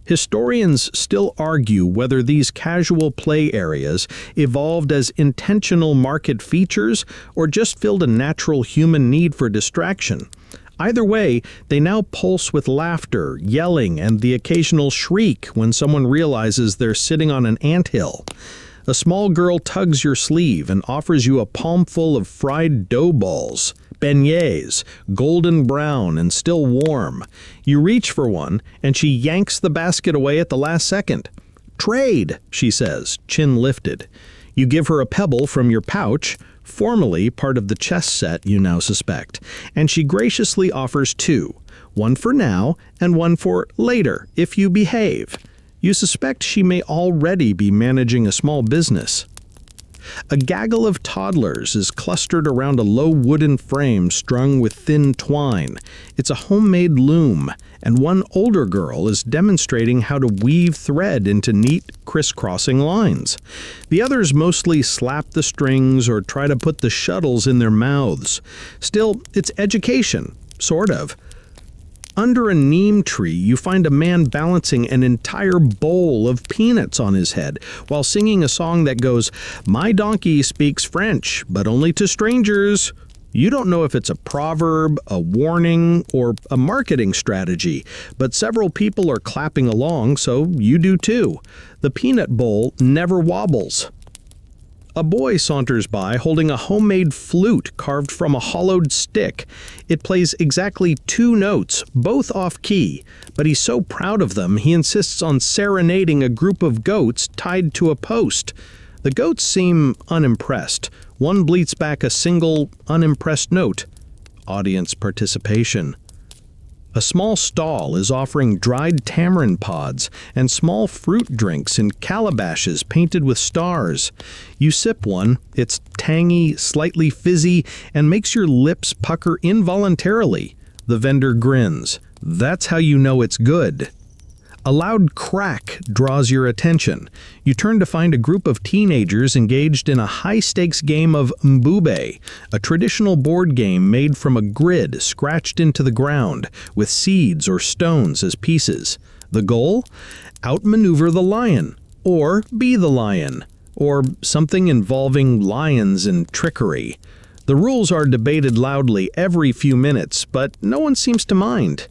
Historians still argue whether these casual play areas evolved as intentional market features or just filled a natural human need for distraction. Either way, they now pulse with laughter, yelling, and the occasional shriek when someone realizes they're sitting on an anthill. A small girl tugs your sleeve and offers you a palmful of fried dough balls. Beignets, golden brown and still warm. You reach for one, and she yanks the basket away at the last second. "Trade," she says, chin lifted. You give her a pebble from your pouch, formerly part of the chess set you now suspect, and she graciously offers 2, one for now and one for later, if you behave. You suspect she may already be managing a small business. A gaggle of toddlers is clustered around a low wooden frame strung with thin twine. It's a homemade loom, and one older girl is demonstrating how to weave thread into neat, crisscrossing lines. The others mostly slap the strings or try to put the shuttles in their mouths. Still, it's education, sort of. Under a neem tree, you find a man balancing an entire bowl of peanuts on his head while singing a song that goes, "My donkey speaks French, but only to strangers." You don't know if it's a proverb, a warning, or a marketing strategy, but several people are clapping along, so you do too. The peanut bowl never wobbles. A boy saunters by holding a homemade flute carved from a hollowed stick. It plays exactly 2 notes, both off-key, but he's so proud of them he insists on serenading a group of goats tied to a post. The goats seem unimpressed. One bleats back a single, unimpressed note. Audience participation. A small stall is offering dried tamarind pods and small fruit drinks in calabashes painted with stars. You sip one, it's tangy, slightly fizzy, and makes your lips pucker involuntarily. The vendor grins. That's how you know it's good. A loud crack draws your attention. You turn to find a group of teenagers engaged in a high-stakes game of mbube, a traditional board game made from a grid scratched into the ground, with seeds or stones as pieces. The goal? Outmaneuver the lion, or be the lion, or something involving lions and trickery. The rules are debated loudly every few minutes, but no one seems to mind.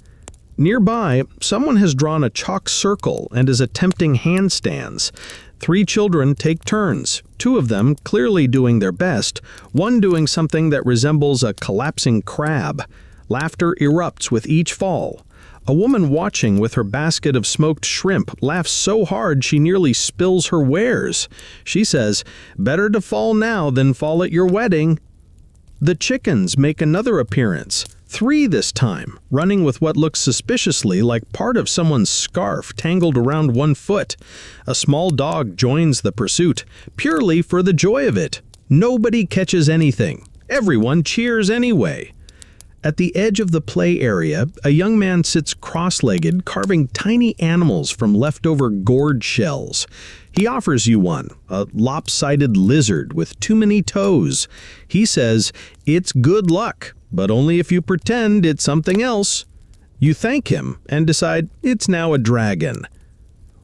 Nearby, someone has drawn a chalk circle and is attempting handstands. 3 children take turns, 2 of them clearly doing their best, one doing something that resembles a collapsing crab. Laughter erupts with each fall. A woman watching with her basket of smoked shrimp laughs so hard she nearly spills her wares. She says, "Better to fall now than fall at your wedding." The chickens make another appearance. 3 this time, running with what looks suspiciously like part of someone's scarf tangled around one foot. A small dog joins the pursuit, purely for the joy of it. Nobody catches anything. Everyone cheers anyway. At the edge of the play area, a young man sits cross-legged, carving tiny animals from leftover gourd shells. He offers you one, a lopsided lizard with too many toes. He says, "It's good luck, but only if you pretend it's something else." You thank him and decide it's now a dragon.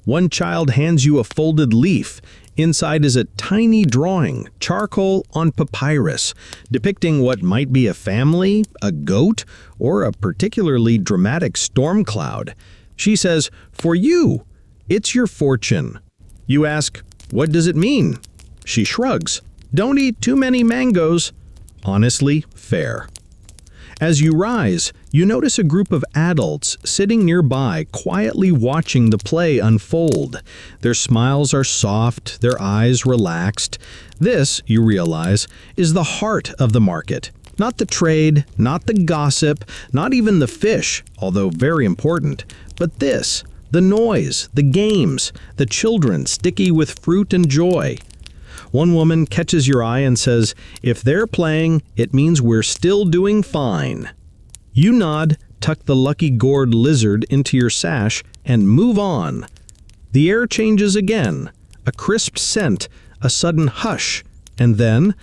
One child hands you a folded leaf. Inside is a tiny drawing, charcoal on papyrus, depicting what might be a family, a goat, or a particularly dramatic storm cloud. She says, "For you, it's your fortune." You ask, "What does it mean?" She shrugs. "Don't eat too many mangoes." Honestly, fair. As you rise, you notice a group of adults sitting nearby, quietly watching the play unfold. Their smiles are soft, their eyes relaxed. This, you realize, is the heart of the market. Not the trade, not the gossip, not even the fish, although very important, but this, the noise, the games, the children sticky with fruit and joy. One woman catches your eye and says, "If they're playing, it means we're still doing fine." You nod, tuck the lucky gourd lizard into your sash, and move on. The air changes again. A crisp scent, a sudden hush, and then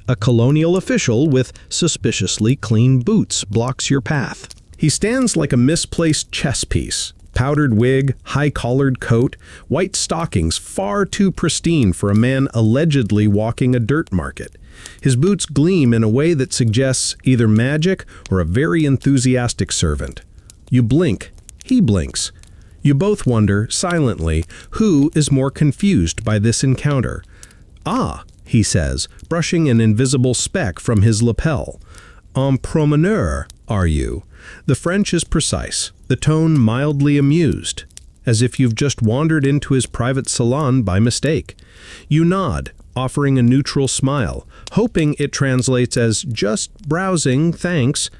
a colonial official with suspiciously clean boots blocks your path. He stands like a misplaced chess piece. Powdered wig, high-collared coat, white stockings far too pristine for a man allegedly walking a dirt market. His boots gleam in a way that suggests either magic or a very enthusiastic servant. You blink. He blinks. You both wonder, silently, who is more confused by this encounter. "Ah," he says, brushing an invisible speck from his lapel. "En promeneur, are you?" The French is precise, the tone mildly amused, as if you've just wandered into his private salon by mistake. You nod, offering a neutral smile, hoping it translates as "just browsing, thanks."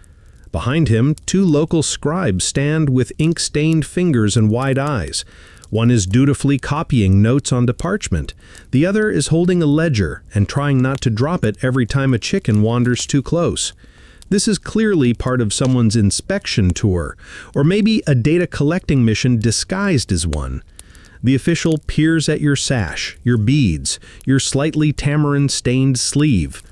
Behind him, 2 local scribes stand with ink-stained fingers and wide eyes. One is dutifully copying notes onto parchment. The other is holding a ledger and trying not to drop it every time a chicken wanders too close. This is clearly part of someone's inspection tour, or maybe a data collecting mission disguised as one. The official peers at your sash, your beads, your slightly tamarind-stained sleeve.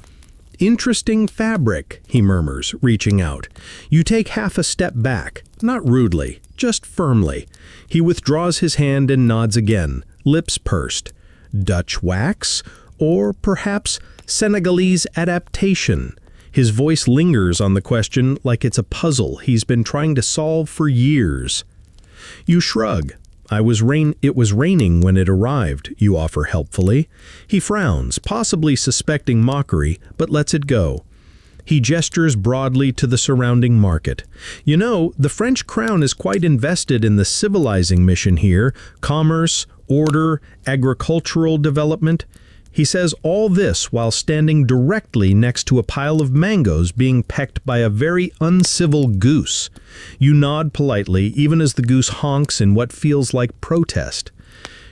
"Interesting fabric," he murmurs, reaching out. You take half a step back, not rudely, just firmly. He withdraws his hand and nods again, lips pursed. Dutch wax? Or perhaps Senegalese adaptation? His voice lingers on the question like it's a puzzle he's been trying to solve for years. You shrug. It was raining when it arrived, you offer helpfully. He frowns, possibly suspecting mockery, but lets it go. He gestures broadly to the surrounding market. "You know, the French crown is quite invested in the civilizing mission here, commerce, order, agricultural development." He says all this while standing directly next to a pile of mangoes being pecked by a very uncivil goose. You nod politely, even as the goose honks in what feels like protest.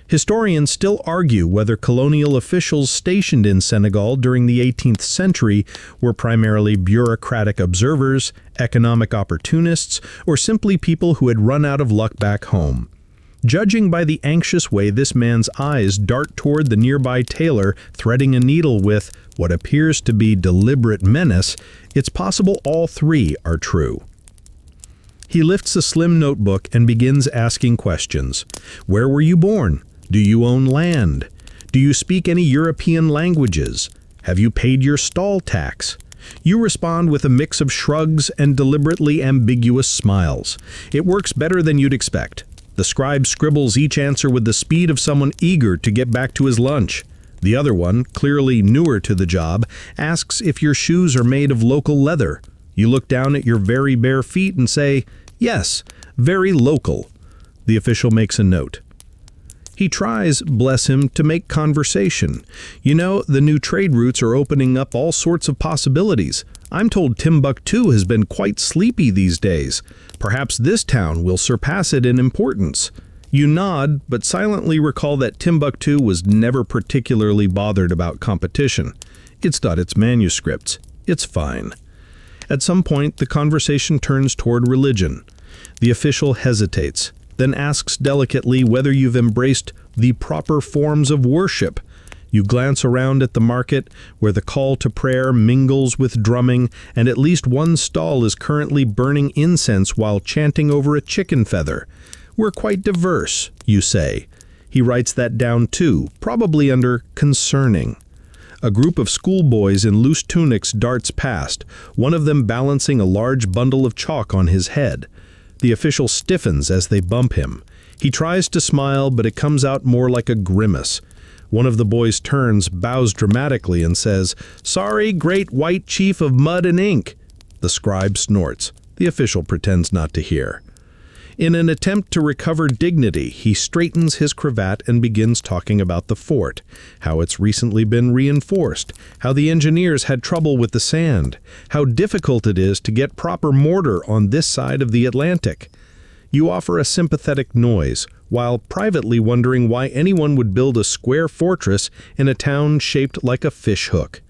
Historians still argue whether colonial officials stationed in Senegal during the 18th century were primarily bureaucratic observers, economic opportunists, or simply people who had run out of luck back home. Judging by the anxious way this man's eyes dart toward the nearby tailor threading a needle with what appears to be deliberate menace, it's possible all three are true. He lifts a slim notebook and begins asking questions. Where were you born? Do you own land? Do you speak any European languages? Have you paid your stall tax? You respond with a mix of shrugs and deliberately ambiguous smiles. It works better than you'd expect. The scribe scribbles each answer with the speed of someone eager to get back to his lunch. The other one, clearly newer to the job, asks if your shoes are made of local leather. You look down at your very bare feet and say, "Yes, very local." The official makes a note. He tries, bless him, to make conversation. You know, the new trade routes are opening up all sorts of possibilities. I'm told Timbuktu has been quite sleepy these days. Perhaps this town will surpass it in importance. You nod, but silently recall that Timbuktu was never particularly bothered about competition. It's not its manuscripts. It's fine. At some point, the conversation turns toward religion. The official hesitates, then asks delicately whether you've embraced the proper forms of worship. You glance around at the market, where the call to prayer mingles with drumming, and at least one stall is currently burning incense while chanting over a chicken feather. We're quite diverse, you say. He writes that down too, probably under concerning. A group of schoolboys in loose tunics darts past, one of them balancing a large bundle of chalk on his head. The official stiffens as they bump him. He tries to smile, but it comes out more like a grimace. One of the boys turns, bows dramatically, and says, "Sorry, great white chief of mud and ink." The scribe snorts. The official pretends not to hear. In an attempt to recover dignity, he straightens his cravat and begins talking about the fort, how it's recently been reinforced, how the engineers had trouble with the sand, how difficult it is to get proper mortar on this side of the Atlantic. You offer a sympathetic noise, while privately wondering why anyone would build a square fortress in a town shaped like a fishhook.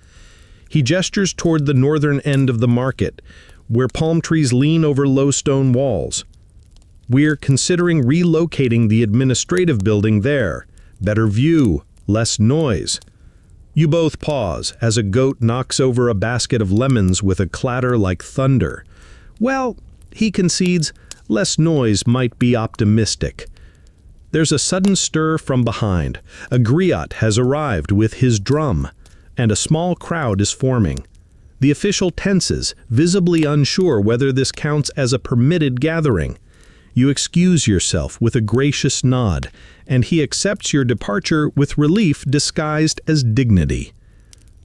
He gestures toward the northern end of the market, where palm trees lean over low stone walls. We're considering relocating the administrative building there. Better view, less noise. You both pause as a goat knocks over a basket of lemons with a clatter like thunder. Well, he concedes, less noise might be optimistic. There's a sudden stir from behind. A griot has arrived with his drum, and a small crowd is forming. The official tenses, visibly unsure whether this counts as a permitted gathering. You excuse yourself with a gracious nod, and he accepts your departure with relief disguised as dignity.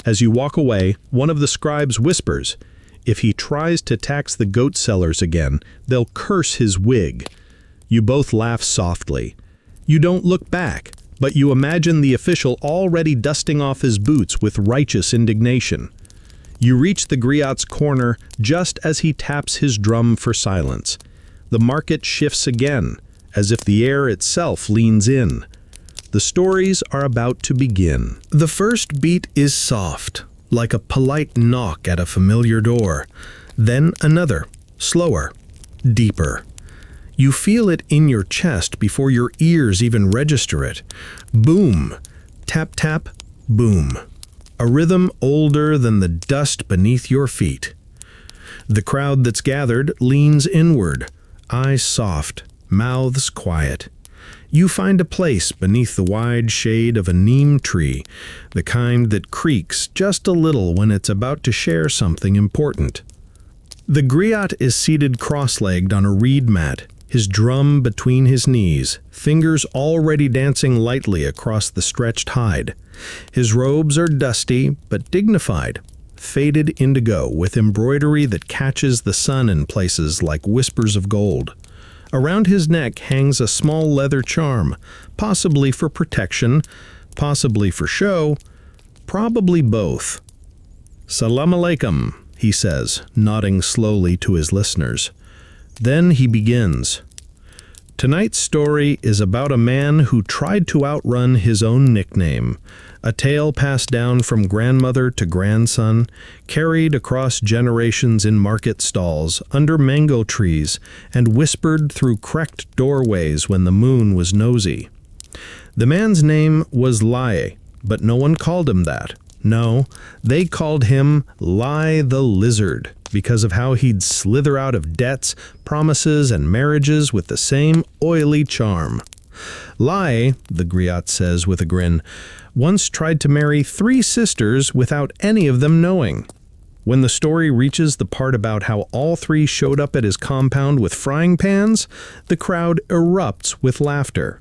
As you walk away, one of the scribes whispers, "If he tries to tax the goat sellers again, they'll curse his wig." You both laugh softly. You don't look back, but you imagine the official already dusting off his boots with righteous indignation. You reach the griot's corner just as he taps his drum for silence. The market shifts again, as if the air itself leans in. The stories are about to begin. The first beat is soft, like a polite knock at a familiar door. Then another, slower, deeper. You feel it in your chest before your ears even register it. Boom, tap tap, boom. A rhythm older than the dust beneath your feet. The crowd that's gathered leans inward, eyes soft, mouths quiet. You find a place beneath the wide shade of a neem tree, the kind that creaks just a little when it's about to share something important. The griot is seated cross-legged on a reed mat, his drum between his knees, fingers already dancing lightly across the stretched hide. His robes are dusty but dignified, faded indigo with embroidery that catches the sun in places like whispers of gold. Around his neck hangs a small leather charm, possibly for protection, possibly for show, Probably both. Salam alaikum, he says, nodding slowly to his listeners. Then he begins. Tonight's story is about a man who tried to outrun his own nickname, a tale passed down from grandmother to grandson, carried across generations in market stalls, under mango trees, and whispered through cracked doorways when the moon was nosy. The man's name was Lai, but no one called him that. No, they called him Lai the Lizard, because of how he'd slither out of debts, promises, and marriages with the same oily charm. Lai, the griot says with a grin, once tried to marry 3 sisters without any of them knowing. When the story reaches the part about how all 3 showed up at his compound with frying pans, the crowd erupts with laughter.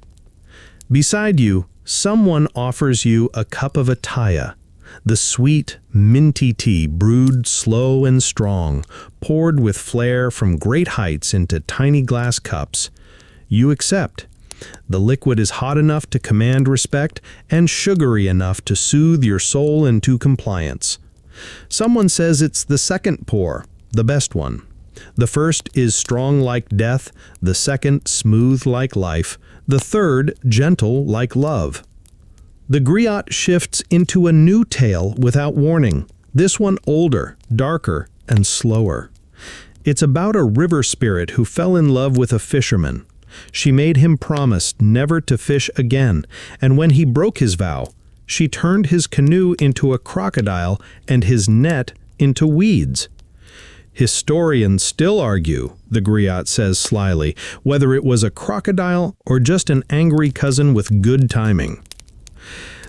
Beside you, someone offers you a cup of ataya, the sweet, minty tea brewed slow and strong, poured with flair from great heights into tiny glass cups. You accept. The liquid is hot enough to command respect and sugary enough to soothe your soul into compliance. Someone says it's the second pour, the best one. The first is strong like death, the second smooth like life, the third gentle like love. The griot shifts into a new tale without warning, this one older, darker, and slower. It's about a river spirit who fell in love with a fisherman. She made him promise never to fish again, and when he broke his vow, she turned his canoe into a crocodile and his net into weeds. Historians still argue, the griot says slyly, whether it was a crocodile or just an angry cousin with good timing.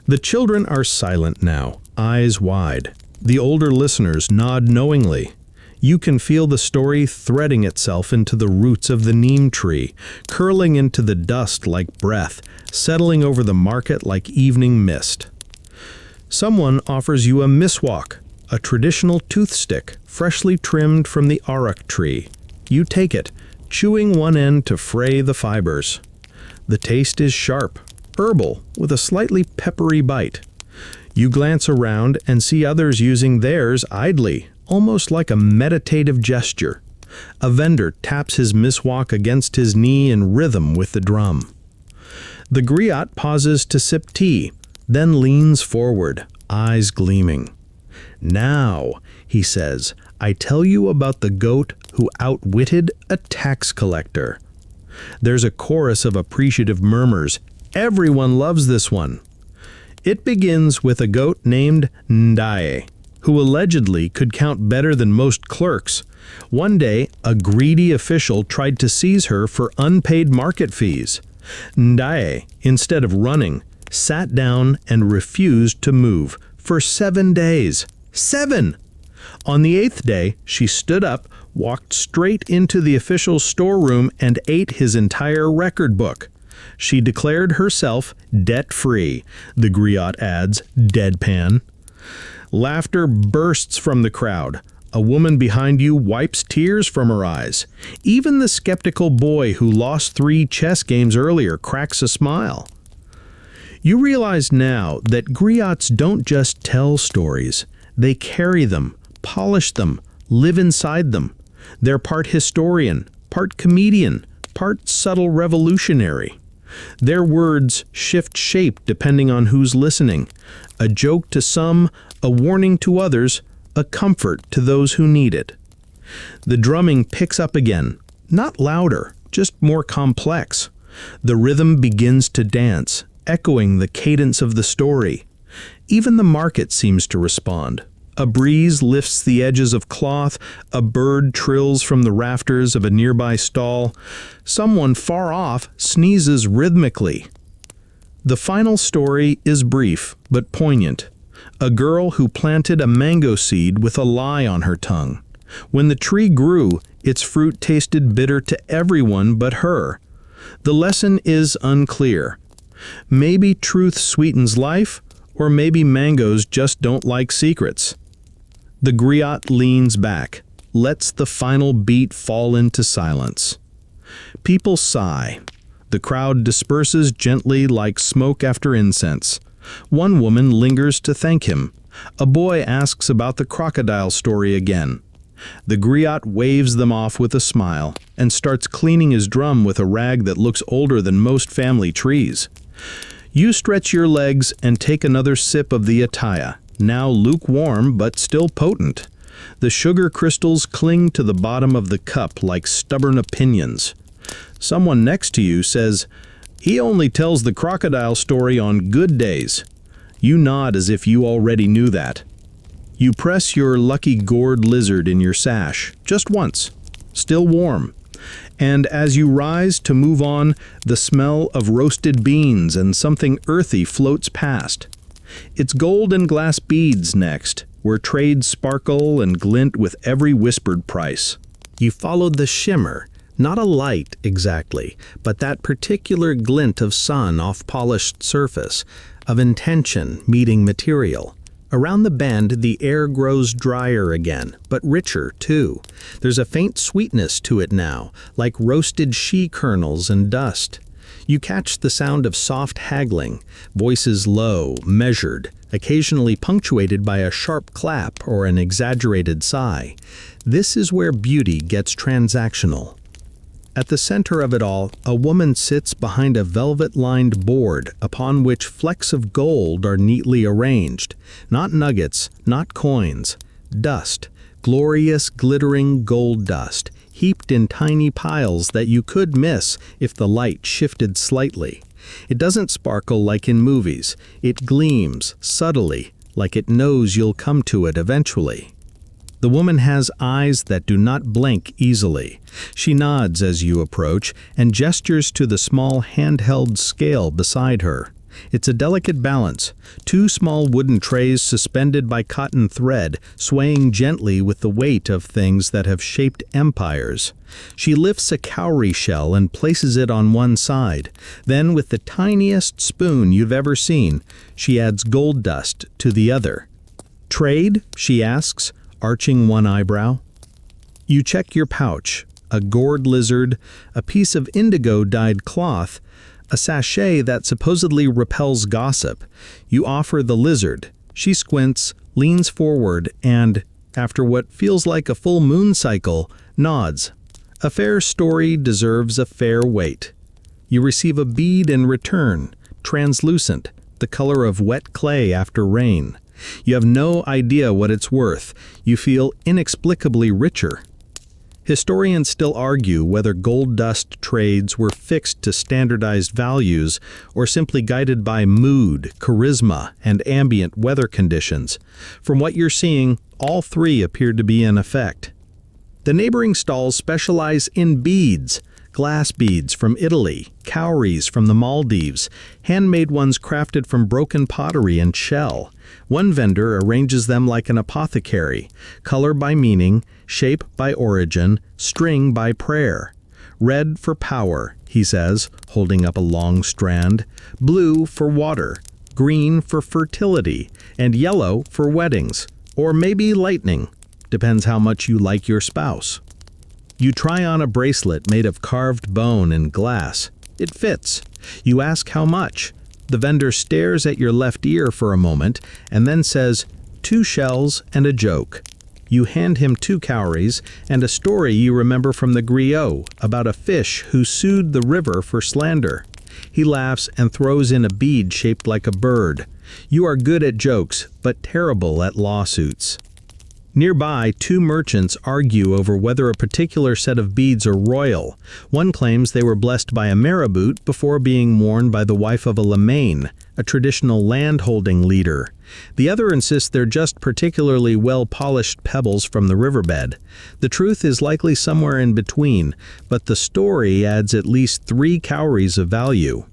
The children are silent now, eyes wide. The older listeners nod knowingly. You can feel the story threading itself into the roots of the neem tree, curling into the dust like breath, settling over the market like evening mist. Someone offers you a miswak, a traditional toothstick freshly trimmed from the arak tree. You take it, chewing one end to fray the fibers. The taste is sharp, herbal, with a slightly peppery bite. You glance around and see others using theirs idly, almost like a meditative gesture. A vendor taps his miswak against his knee in rhythm with the drum. The griot pauses to sip tea, then leans forward, eyes gleaming. Now, he says, I tell you about the goat who outwitted a tax collector. There's a chorus of appreciative murmurs. Everyone loves this one. It begins with a goat named Ndaye, who allegedly could count better than most clerks. One day, a greedy official tried to seize her for unpaid market fees. Ndaye, instead of running, sat down and refused to move for 7 days. 7! On the 8th day, she stood up, walked straight into the official's storeroom, and ate his entire record book. She declared herself debt-free, the griot adds, deadpan. Laughter bursts from the crowd. A woman behind you wipes tears from her eyes. Even the skeptical boy who lost 3 chess games earlier cracks a smile. You realize now that griots don't just tell stories. They carry them, polish them, live inside them. They're part historian, part comedian, part subtle revolutionary. Their words shift shape depending on who's listening. A joke to some, a warning to others, a comfort to those who need it. The drumming picks up again, not louder, just more complex. The rhythm begins to dance, echoing the cadence of the story. Even the market seems to respond. A breeze lifts the edges of cloth, a bird trills from the rafters of a nearby stall. Someone far off sneezes rhythmically. The final story is brief but poignant. A girl who planted a mango seed with a lie on her tongue. When the tree grew, its fruit tasted bitter to everyone but her. The lesson is unclear. Maybe truth sweetens life, or maybe mangoes just don't like secrets. The griot leans back, lets the final beat fall into silence. People sigh. The crowd disperses gently like smoke after incense. One woman lingers to thank him. A boy asks about the crocodile story again. The griot waves them off with a smile and starts cleaning his drum with a rag that looks older than most family trees. You stretch your legs and take another sip of the ataya, now lukewarm but still potent. The sugar crystals cling to the bottom of the cup like stubborn opinions. Someone next to you says, "He only tells the crocodile story on good days." You nod as if you already knew that. You press your lucky gourd lizard in your sash, just once, still warm. And as you rise to move on, the smell of roasted beans and something earthy floats past. It's gold and glass beads next, where trades sparkle and glint with every whispered price. You followed the shimmer, not a light exactly, but that particular glint of sun off polished surface, of intention meeting material. Around the bend, the air grows drier again, but richer, too. There's a faint sweetness to it now, like roasted shea kernels and dust. You catch the sound of soft haggling, voices low, measured, occasionally punctuated by a sharp clap or an exaggerated sigh. This is where beauty gets transactional. At the center of it all, a woman sits behind a velvet-lined board upon which flecks of gold are neatly arranged. Not nuggets, not coins. Dust. Glorious, glittering gold dust, heaped in tiny piles that you could miss if the light shifted slightly. It doesn't sparkle like in movies. It gleams, subtly, like it knows you'll come to it eventually. The woman has eyes that do not blink easily. She nods as you approach and gestures to the small handheld scale beside her. It's a delicate balance, 2 small wooden trays suspended by cotton thread, swaying gently with the weight of things that have shaped empires. She lifts a cowrie shell and places it on one side. Then, with the tiniest spoon you've ever seen, she adds gold dust to the other. "Trade?" she asks, arching one eyebrow. You check your pouch, a gourd lizard, a piece of indigo-dyed cloth, a sachet that supposedly repels gossip. You offer the lizard. She squints, leans forward, and, after what feels like a full moon cycle, nods. A fair story deserves a fair weight. You receive a bead in return, translucent, the color of wet clay after rain. You have no idea what it's worth. You feel inexplicably richer. Historians still argue whether gold dust trades were fixed to standardized values or simply guided by mood, charisma, and ambient weather conditions. From what you're seeing, all 3 appear to be in effect. The neighboring stalls specialize in beads. Glass beads from Italy, cowries from the Maldives, handmade ones crafted from broken pottery and shell. One vendor arranges them like an apothecary, color by meaning, shape by origin, string by prayer. Red for power, he says, holding up a long strand, blue for water, green for fertility, and yellow for weddings, or maybe lightning. Depends how much you like your spouse. You try on a bracelet made of carved bone and glass. It fits. You ask how much. The vendor stares at your left ear for a moment and then says, 2 shells and a joke. You hand him 2 cowries and a story you remember from the griot about a fish who sued the river for slander. He laughs and throws in a bead shaped like a bird. You are good at jokes, but terrible at lawsuits. Nearby, 2 merchants argue over whether a particular set of beads are royal. One claims they were blessed by a marabout before being worn by the wife of a lemaine, a traditional land-holding leader. The other insists they're just particularly well-polished pebbles from the riverbed. The truth is likely somewhere in between, but the story adds at least 3 cowries of value.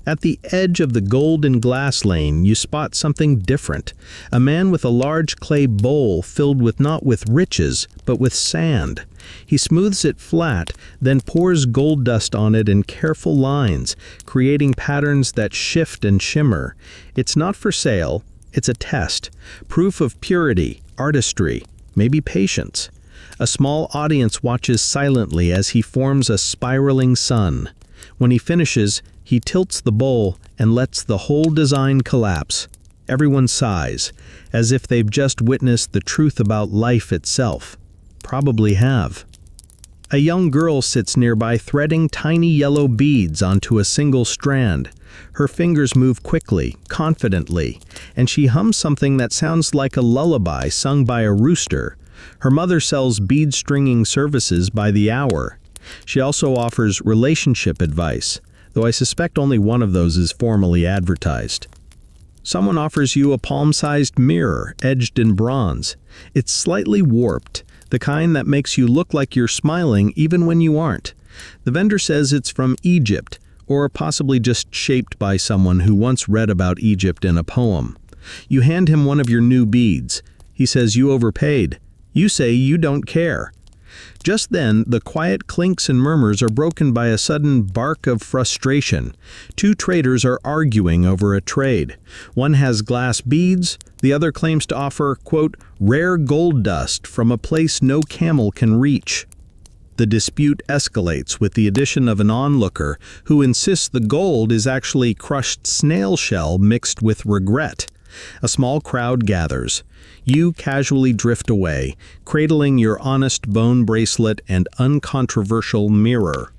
At the edge of the gold and glass lane, you spot something different. A man with a large clay bowl filled with not with riches, but with sand. He smooths it flat, then pours gold dust on it in careful lines, creating patterns that shift and shimmer. It's not for sale, it's a test. Proof of purity, artistry, maybe patience. A small audience watches silently as he forms a spiraling sun. When he finishes, He tilts the bowl and lets the whole design collapse. Everyone sighs, as if they've just witnessed the truth about life itself. Probably have. A young girl sits nearby threading tiny yellow beads onto a single strand. Her fingers move quickly, confidently, and she hums something that sounds like a lullaby sung by a rooster. Her mother sells bead stringing services by the hour. She also offers relationship advice, though I suspect only one of those is formally advertised. Someone offers you a palm-sized mirror edged in bronze. It's slightly warped, the kind that makes you look like you're smiling even when you aren't. The vendor says it's from Egypt, or possibly just shaped by someone who once read about Egypt in a poem. You hand him one of your new beads. He says you overpaid. You say you don't care. Just then, the quiet clinks and murmurs are broken by a sudden bark of frustration. Two traders are arguing over a trade. One has glass beads, the other claims to offer, quote, rare gold dust from a place no camel can reach. The dispute escalates with the addition of an onlooker who insists the gold is actually crushed snail shell mixed with regret. A small crowd gathers. You casually drift away, cradling your honest bone bracelet and uncontroversial mirror.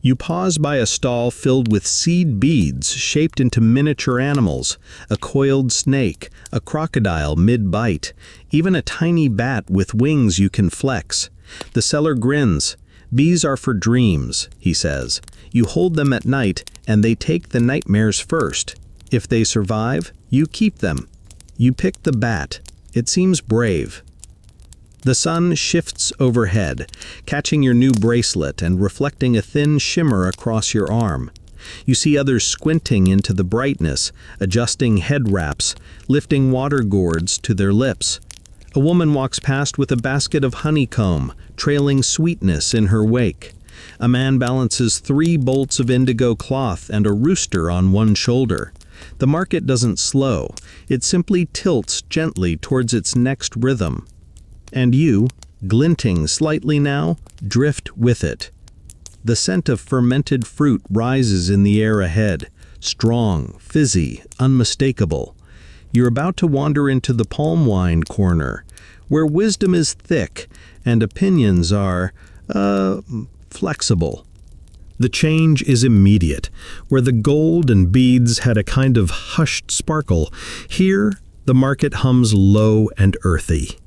You pause by a stall filled with seed beads shaped into miniature animals, a coiled snake, a crocodile mid-bite, even a tiny bat with wings you can flex. The seller grins. Bees are for dreams, he says. You hold them at night, and they take the nightmares first. If they survive, you keep them. You pick the bat. It seems brave. The sun shifts overhead, catching your new bracelet and reflecting a thin shimmer across your arm. You see others squinting into the brightness, adjusting head wraps, lifting water gourds to their lips. A woman walks past with a basket of honeycomb, trailing sweetness in her wake. A man balances 3 bolts of indigo cloth and a rooster on one shoulder. The market doesn't slow. It simply tilts gently towards its next rhythm. And you, glinting slightly now, drift with it. The scent of fermented fruit rises in the air ahead, strong, fizzy, unmistakable. You're about to wander into the palm wine corner, where wisdom is thick and opinions are, flexible. The change is immediate. Where the gold and beads had a kind of hushed sparkle, here the market hums low and earthy.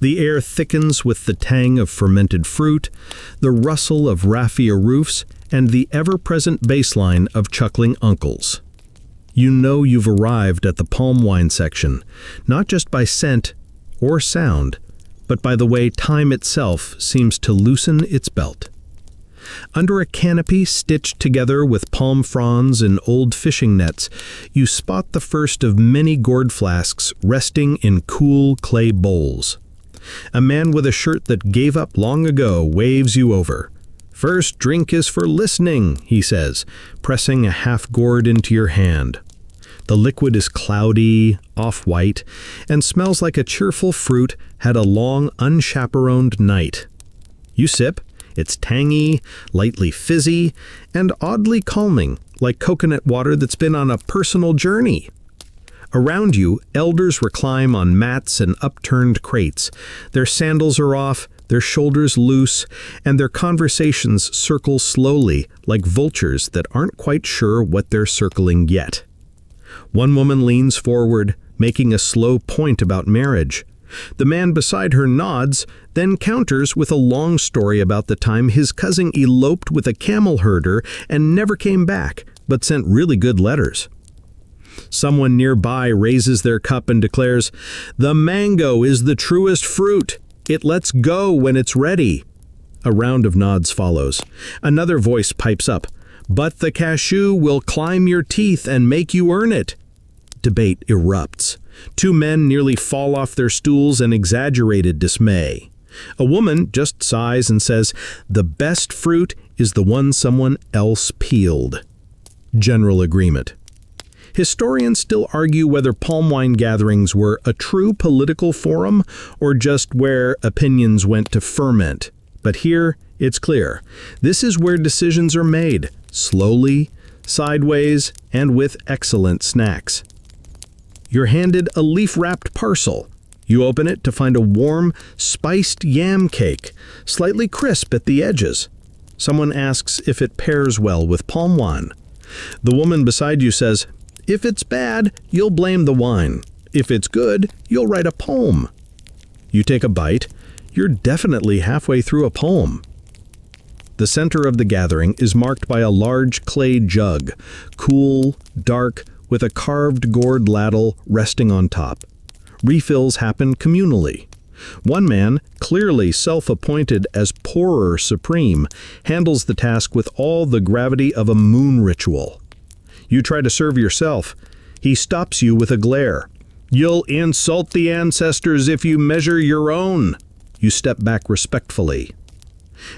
The air thickens with the tang of fermented fruit, the rustle of raffia roofs, and the ever-present bassline of chuckling uncles. You know you've arrived at the palm wine section, not just by scent or sound, but by the way time itself seems to loosen its belt. Under a canopy stitched together with palm fronds and old fishing nets, you spot the first of many gourd flasks resting in cool clay bowls. A man with a shirt that gave up long ago waves you over. "First drink is for listening," he says, pressing a half gourd into your hand. The liquid is cloudy, off-white, and smells like a cheerful fruit had a long, unchaperoned night. You sip. It's tangy, lightly fizzy, and oddly calming, like coconut water that's been on a personal journey. Around you, elders recline on mats and upturned crates. Their sandals are off, their shoulders loose, and their conversations circle slowly, like vultures that aren't quite sure what they're circling yet. One woman leans forward, making a slow point about marriage. The man beside her nods, then counters with a long story about the time his cousin eloped with a camel herder and never came back, but sent really good letters. Someone nearby raises their cup and declares, "The mango is the truest fruit. It lets go when it's ready." A round of nods follows. Another voice pipes up, "But the cashew will climb your teeth and make you earn it." Debate erupts. 2 men nearly fall off their stools in exaggerated dismay. A woman just sighs and says, "The best fruit is the one someone else peeled." General agreement. Historians still argue whether palm wine gatherings were a true political forum or just where opinions went to ferment. But here, it's clear. This is where decisions are made, slowly, sideways, and with excellent snacks. You're handed a leaf-wrapped parcel. You open it to find a warm, spiced yam cake, slightly crisp at the edges. Someone asks if it pairs well with palm wine. The woman beside you says, "If it's bad, you'll blame the wine. If it's good, you'll write a poem." You take a bite. You're definitely halfway through a poem. The center of the gathering is marked by a large clay jug, cool, dark, with a carved gourd ladle resting on top. Refills happen communally. One man, clearly self-appointed as pourer supreme, handles the task with all the gravity of a moon ritual. You try to serve yourself. He stops you with a glare. "You'll insult the ancestors if you measure your own." You step back respectfully.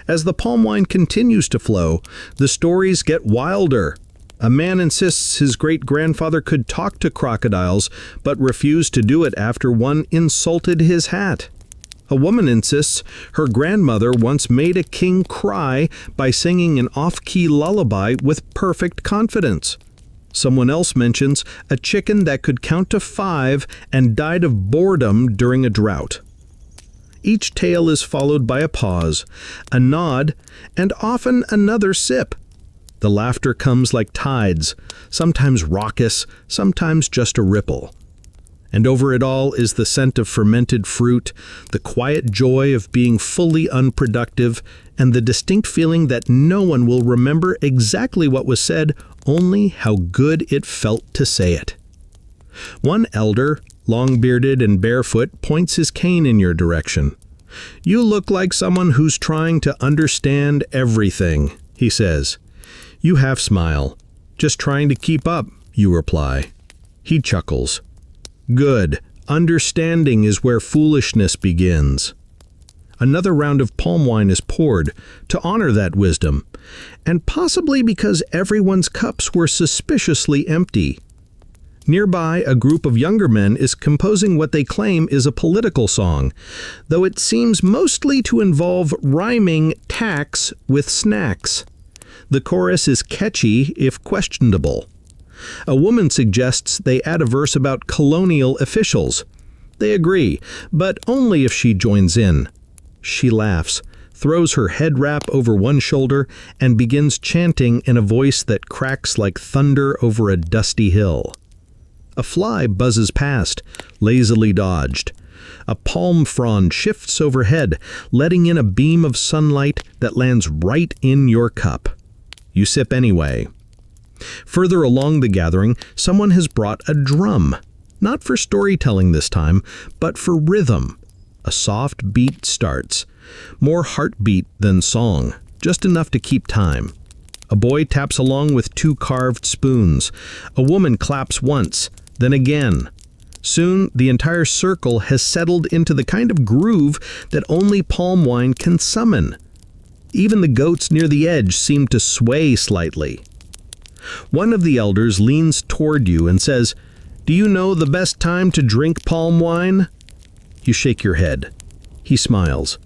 As the palm wine continues to flow, the stories get wilder. A man insists his great-grandfather could talk to crocodiles, but refused to do it after one insulted his hat. A woman insists her grandmother once made a king cry by singing an off-key lullaby with perfect confidence. Someone else mentions a chicken that could count to 5 and died of boredom during a drought. Each tale is followed by a pause, a nod, and often another sip. The laughter comes like tides, sometimes raucous, sometimes just a ripple. And over it all is the scent of fermented fruit, the quiet joy of being fully unproductive, and the distinct feeling that no one will remember exactly what was said, only how good it felt to say it. One elder, long-bearded and barefoot, points his cane in your direction. "You look like someone who's trying to understand everything," he says. You half smile. "Just trying to keep up," you reply. He chuckles. "Good. Understanding is where foolishness begins." Another round of palm wine is poured to honor that wisdom, and possibly because everyone's cups were suspiciously empty. Nearby, a group of younger men is composing what they claim is a political song, though it seems mostly to involve rhyming tax with snacks. The chorus is catchy, if questionable. A woman suggests they add a verse about colonial officials. They agree, but only if she joins in. She laughs, throws her head wrap over one shoulder, and begins chanting in a voice that cracks like thunder over a dusty hill. A fly buzzes past, lazily dodged. A palm frond shifts overhead, letting in a beam of sunlight that lands right in your cup. You sip anyway. Further along the gathering, someone has brought a drum. Not for storytelling this time, but for rhythm. A soft beat starts. More heartbeat than song, just enough to keep time. A boy taps along with 2 carved spoons. A woman claps once, then again. Soon, the entire circle has settled into the kind of groove that only palm wine can summon. Even the goats near the edge seem to sway slightly. One of the elders leans toward you and says, "Do you know the best time to drink palm wine?" You shake your head. He smiles.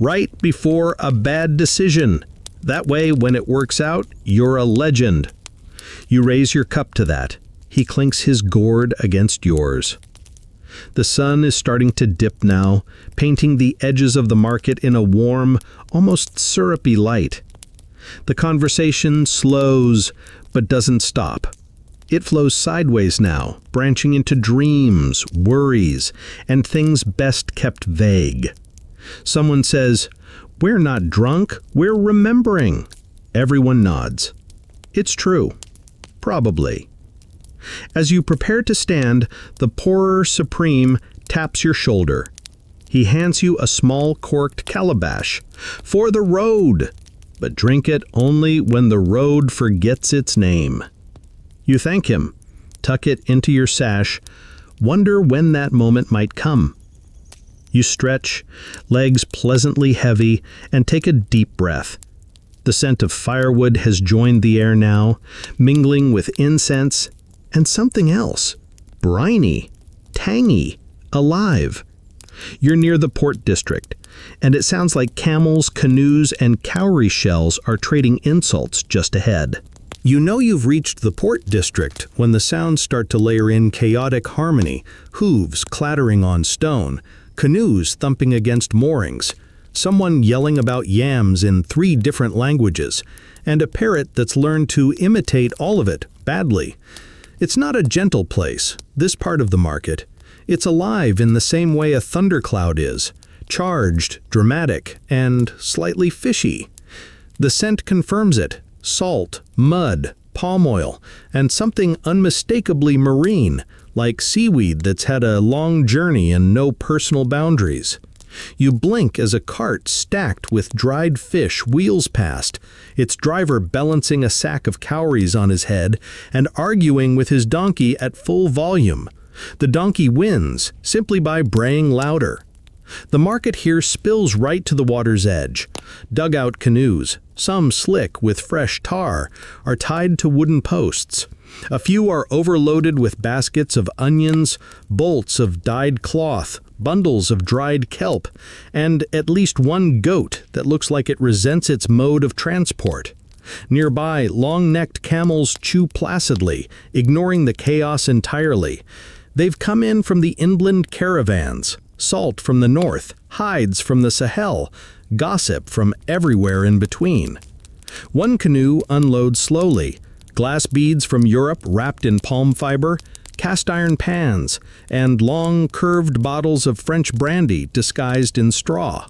"Right before a bad decision. That way, when it works out, you're a legend." You raise your cup to that. He clinks his gourd against yours. The sun is starting to dip now, painting the edges of the market in a warm, almost syrupy light. The conversation slows, but doesn't stop. It flows sideways now, branching into dreams, worries, and things best kept vague. Someone says, "We're not drunk, we're remembering." Everyone nods. It's true. Probably. As you prepare to stand, the pourer supreme taps your shoulder. He hands you a small corked calabash. "For the road!" But drink it only when the road forgets its name. You thank him, tuck it into your sash, wonder when that moment might come. You stretch, legs pleasantly heavy, and take a deep breath. The scent of firewood has joined the air now, mingling with incense and something else. Briny, tangy, alive. You're near the port district, and it sounds like camels, canoes, and cowrie shells are trading insults just ahead. You know you've reached the port district when the sounds start to layer in chaotic harmony, hooves clattering on stone, canoes thumping against moorings, someone yelling about yams in 3 different languages, and a parrot that's learned to imitate all of it badly. It's not a gentle place, this part of the market. It's alive in the same way a thundercloud is, charged, dramatic, and slightly fishy. The scent confirms it. Salt, mud, palm oil, and something unmistakably marine, like seaweed that's had a long journey and no personal boundaries. You blink as a cart stacked with dried fish wheels past, its driver balancing a sack of cowries on his head and arguing with his donkey at full volume. The donkey wins simply by braying louder. The market here spills right to the water's edge. Dugout canoes, some slick with fresh tar, are tied to wooden posts. A few are overloaded with baskets of onions, bolts of dyed cloth, bundles of dried kelp, and at least one goat that looks like it resents its mode of transport. Nearby, long-necked camels chew placidly, ignoring the chaos entirely. They've come in from the inland caravans. Salt from the north, hides from the Sahel, gossip from everywhere in between. One canoe unloads slowly, glass beads from Europe wrapped in palm fiber, cast iron pans, and long, curved bottles of French brandy disguised in straw.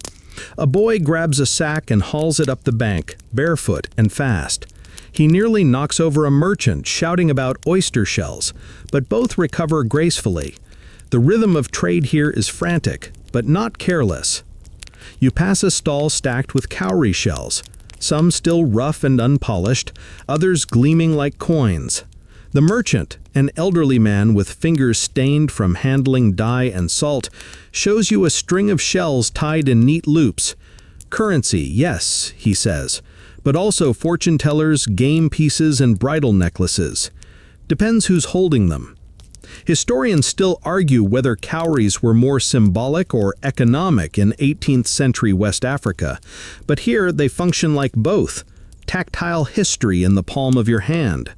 A boy grabs a sack and hauls it up the bank, barefoot and fast. He nearly knocks over a merchant shouting about oyster shells, but both recover gracefully. The rhythm of trade here is frantic, but not careless. You pass a stall stacked with cowrie shells, some still rough and unpolished, others gleaming like coins. The merchant, an elderly man with fingers stained from handling dye and salt, shows you a string of shells tied in neat loops. Currency, yes, he says, but also fortune tellers, game pieces, and bridal necklaces. Depends who's holding them. Historians still argue whether cowries were more symbolic or economic in 18th century West Africa, but here they function like both, tactile history in the palm of your hand.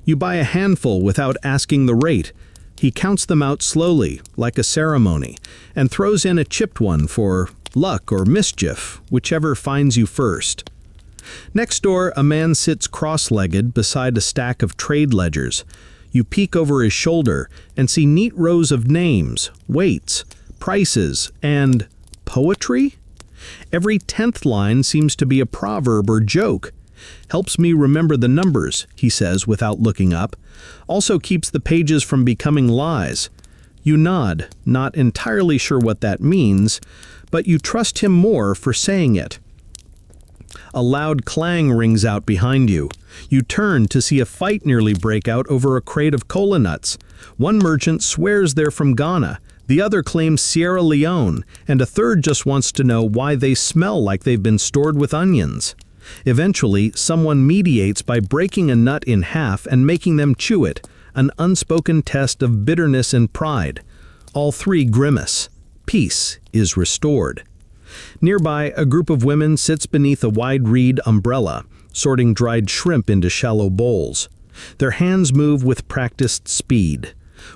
You buy a handful without asking the rate. He counts them out slowly, like a ceremony, and throws in a chipped one for luck or mischief, whichever finds you first. Next door, a man sits cross-legged beside a stack of trade ledgers. You peek over his shoulder and see neat rows of names, weights, prices, and poetry? Every 10th line seems to be a proverb or joke. Helps me remember the numbers, he says without looking up. Also keeps the pages from becoming lies. You nod, not entirely sure what that means, but you trust him more for saying it. A loud clang rings out behind you. You turn to see a fight nearly break out over a crate of cola nuts. One merchant swears they're from Ghana, the other claims Sierra Leone, and a third just wants to know why they smell like they've been stored with onions. Eventually, someone mediates by breaking a nut in half and making them chew it, an unspoken test of bitterness and pride. All 3 grimace. Peace is restored. Nearby, a group of women sits beneath a wide reed umbrella, sorting dried shrimp into shallow bowls. Their hands move with practiced speed.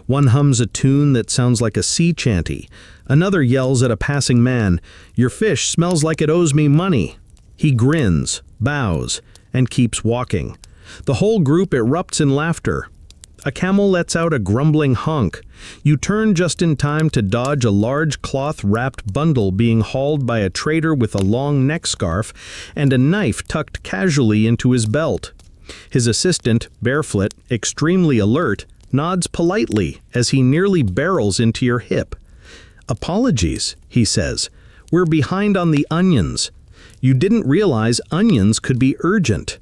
One hums a tune that sounds like a sea chanty. Another yells at a passing man, "Your fish smells like it owes me money." He grins, bows, and keeps walking. The whole group erupts in laughter. A camel lets out a grumbling honk. You turn just in time to dodge a large cloth-wrapped bundle being hauled by a trader with a long neck scarf and a knife tucked casually into his belt. His assistant, barefoot, extremely alert, nods politely as he nearly barrels into your hip. "Apologies," he says. "We're behind on the onions. You didn't realize onions could be urgent."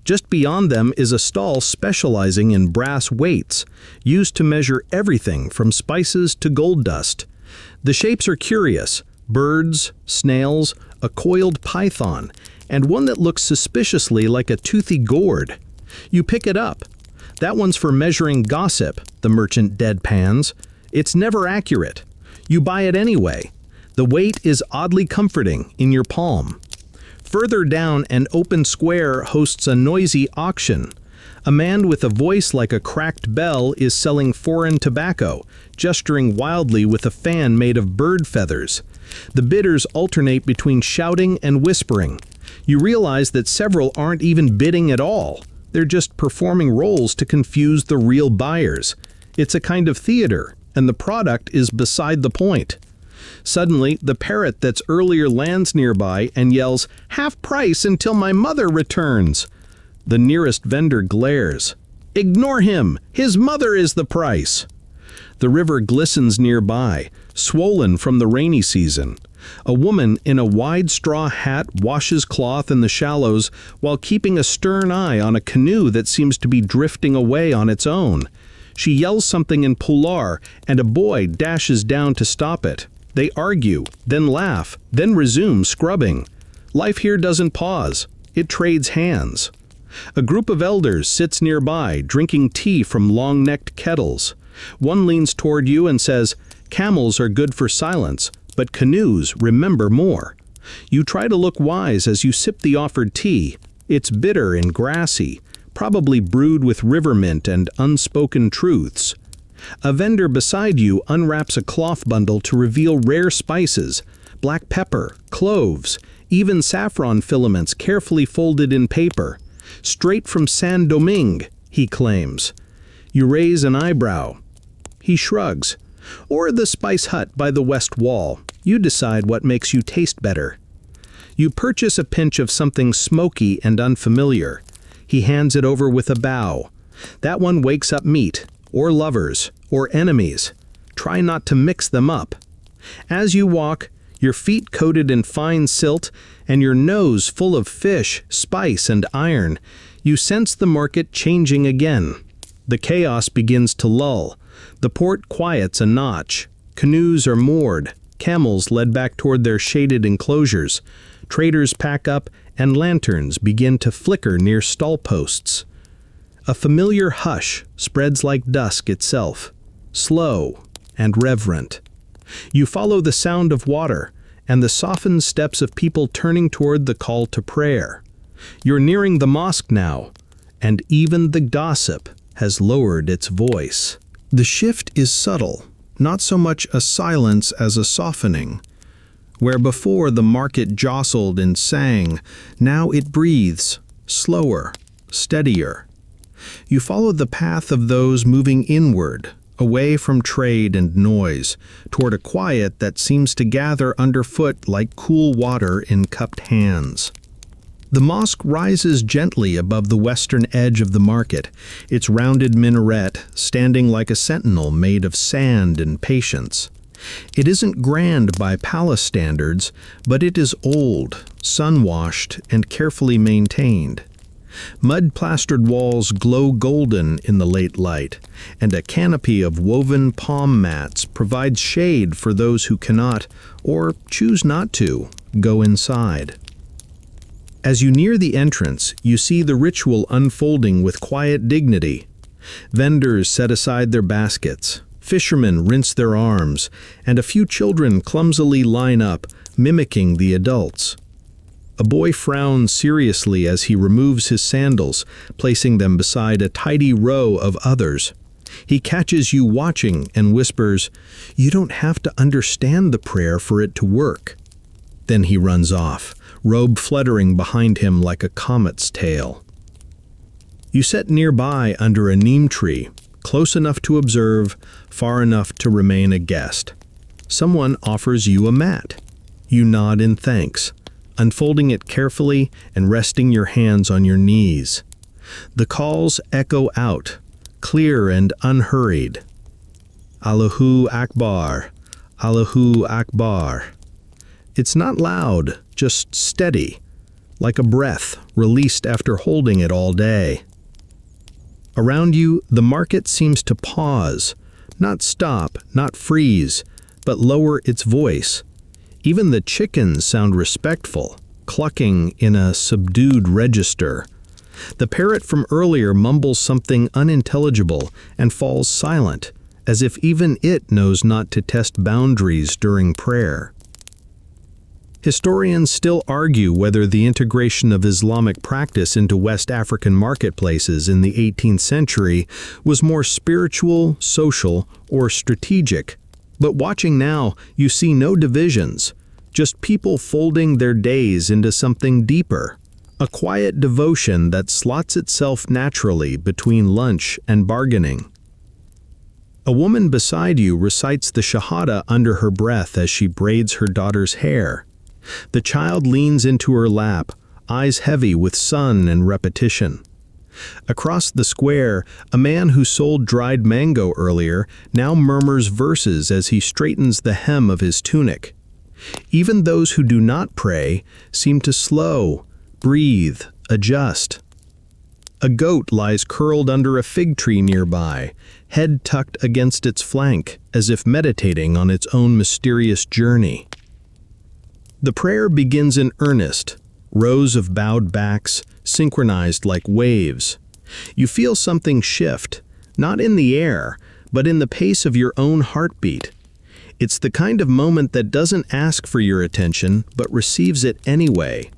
Just beyond them is a stall specializing in brass weights, used to measure everything from spices to gold dust. The shapes are curious: birds, snails, a coiled python, and one that looks suspiciously like a toothy gourd. You pick it up. "That one's for measuring gossip," the merchant deadpans. "It's never accurate. You buy it anyway. The weight is oddly comforting in your palm." Further down, an open square hosts a noisy auction. A man with a voice like a cracked bell is selling foreign tobacco, gesturing wildly with a fan made of bird feathers. The bidders alternate between shouting and whispering. You realize that several aren't even bidding at all. They're just performing roles to confuse the real buyers. It's a kind of theater, and the product is beside the point. Suddenly, the parrot that's earlier lands nearby and yells, "Half price until my mother returns." The nearest vendor glares. "Ignore him! His mother is the price!" The river glistens nearby, swollen from the rainy season. A woman in a wide straw hat washes cloth in the shallows while keeping a stern eye on a canoe that seems to be drifting away on its own. She yells something in Pular, and a boy dashes down to stop it. They argue, then laugh, then resume scrubbing. Life here doesn't pause. It trades hands. A group of elders sits nearby, drinking tea from long-necked kettles. One leans toward you and says, "Camels are good for silence, but canoes remember more." You try to look wise as you sip the offered tea. It's bitter and grassy, probably brewed with river mint and unspoken truths. A vendor beside you unwraps a cloth bundle to reveal rare spices, black pepper, cloves, even saffron filaments carefully folded in paper. "Straight from San Domingue," he claims. You raise an eyebrow. He shrugs. "Or the spice hut by the west wall. You decide what makes you taste better." You purchase a pinch of something smoky and unfamiliar. He hands it over with a bow. That one wakes up meat, or lovers, or enemies. Try not to mix them up. As you walk, your feet coated in fine silt and your nose full of fish, spice, and iron, you sense the market changing again. The chaos begins to lull. The port quiets a notch. Canoes are moored, camels led back toward their shaded enclosures. Traders pack up, and lanterns begin to flicker near stall posts. A familiar hush spreads like dusk itself, slow and reverent. You follow the sound of water and the softened steps of people turning toward the call to prayer. You're nearing the mosque now, and even the gossip has lowered its voice. The shift is subtle, not so much a silence as a softening. Where before the market jostled and sang, now it breathes, slower, steadier. You follow the path of those moving inward, away from trade and noise, toward a quiet that seems to gather underfoot like cool water in cupped hands. The mosque rises gently above the western edge of the market, its rounded minaret standing like a sentinel made of sand and patience. It isn't grand by palace standards, but it is old, sun-washed, and carefully maintained. Mud-plastered walls glow golden in the late light, and a canopy of woven palm mats provides shade for those who cannot, or choose not to, go inside. As you near the entrance, you see the ritual unfolding with quiet dignity. Vendors set aside their baskets, fishermen rinse their arms, and a few children clumsily line up, mimicking the adults. A boy frowns seriously as he removes his sandals, placing them beside a tidy row of others. He catches you watching and whispers, "You don't have to understand the prayer for it to work." Then he runs off, robe fluttering behind him like a comet's tail. You sit nearby under a neem tree, close enough to observe, far enough to remain a guest. Someone offers you a mat. You nod in thanks, unfolding it carefully and resting your hands on your knees. The calls echo out, clear and unhurried. Allahu Akbar, Allahu Akbar. It's not loud, just steady, like a breath released after holding it all day. Around you, the market seems to pause, not stop, not freeze, but lower its voice. Even the chickens sound respectful, clucking in a subdued register. The parrot from earlier mumbles something unintelligible and falls silent, as if even it knows not to test boundaries during prayer. Historians still argue whether the integration of Islamic practice into West African marketplaces in the 18th century was more spiritual, social, or strategic. But watching now, you see no divisions, just people folding their days into something deeper. A quiet devotion that slots itself naturally between lunch and bargaining. A woman beside you recites the Shahada under her breath as she braids her daughter's hair. The child leans into her lap, eyes heavy with sun and repetition. Across the square, a man who sold dried mango earlier now murmurs verses as he straightens the hem of his tunic. Even those who do not pray seem to slow, breathe, adjust. A goat lies curled under a fig tree nearby, head tucked against its flank, as if meditating on its own mysterious journey. The prayer begins in earnest, rows of bowed backs, synchronized like waves. You feel something shift, not in the air, but in the pace of your own heartbeat. It's the kind of moment that doesn't ask for your attention, but receives it anyway.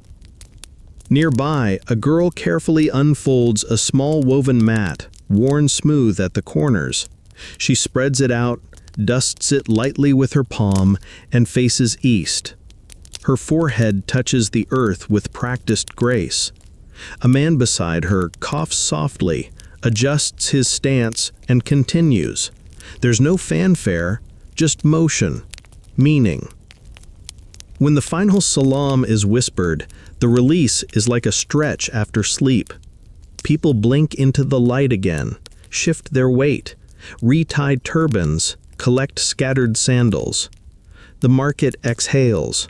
Nearby, a girl carefully unfolds a small woven mat, worn smooth at the corners. She spreads it out, dusts it lightly with her palm, and faces east. Her forehead touches the earth with practiced grace. A man beside her coughs softly, adjusts his stance, and continues. There's no fanfare, just motion, meaning. When the final salam is whispered, the release is like a stretch after sleep. People blink into the light again, shift their weight, retie turbans, collect scattered sandals. The market exhales.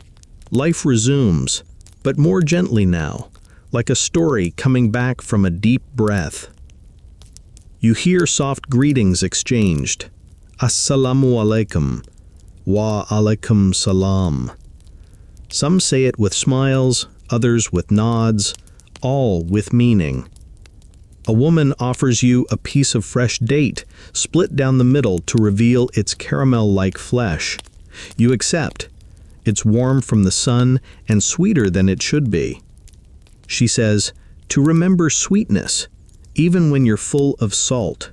Life resumes, but more gently now, like a story coming back from a deep breath. You hear soft greetings exchanged. Assalamu alaikum, wa alaikum salam. Some say it with smiles, others with nods, all with meaning. A woman offers you a piece of fresh date, split down the middle to reveal its caramel-like flesh. You accept. It's warm from the sun and sweeter than it should be. She says, to remember sweetness, even when you're full of salt.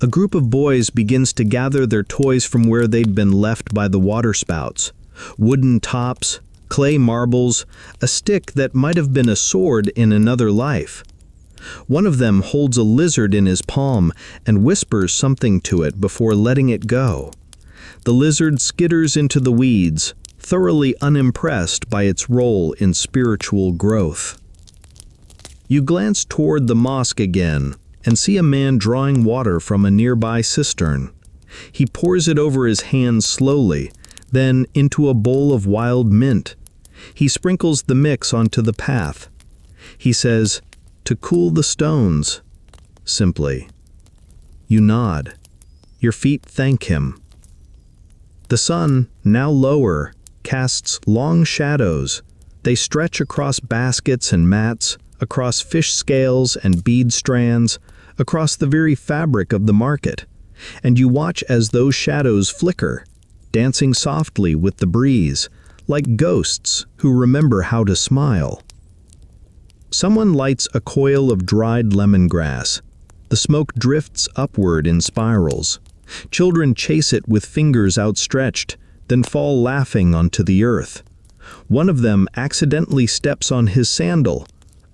A group of boys begins to gather their toys from where they'd been left by the waterspouts. Wooden tops, clay marbles, a stick that might have been a sword in another life. One of them holds a lizard in his palm and whispers something to it before letting it go. The lizard skitters into the weeds, thoroughly unimpressed by its role in spiritual growth. You glance toward the mosque again and see a man drawing water from a nearby cistern. He pours it over his hands slowly, then into a bowl of wild mint. He sprinkles the mix onto the path. He says, to cool the stones, simply. You nod. Your feet thank him. The sun, now lower, casts long shadows. They stretch across baskets and mats, across fish scales and bead strands, across the very fabric of the market, and you watch as those shadows flicker, dancing softly with the breeze, like ghosts who remember how to smile. Someone lights a coil of dried lemongrass. The smoke drifts upward in spirals. Children chase it with fingers outstretched, then fall laughing onto the earth. One of them accidentally steps on his sandal.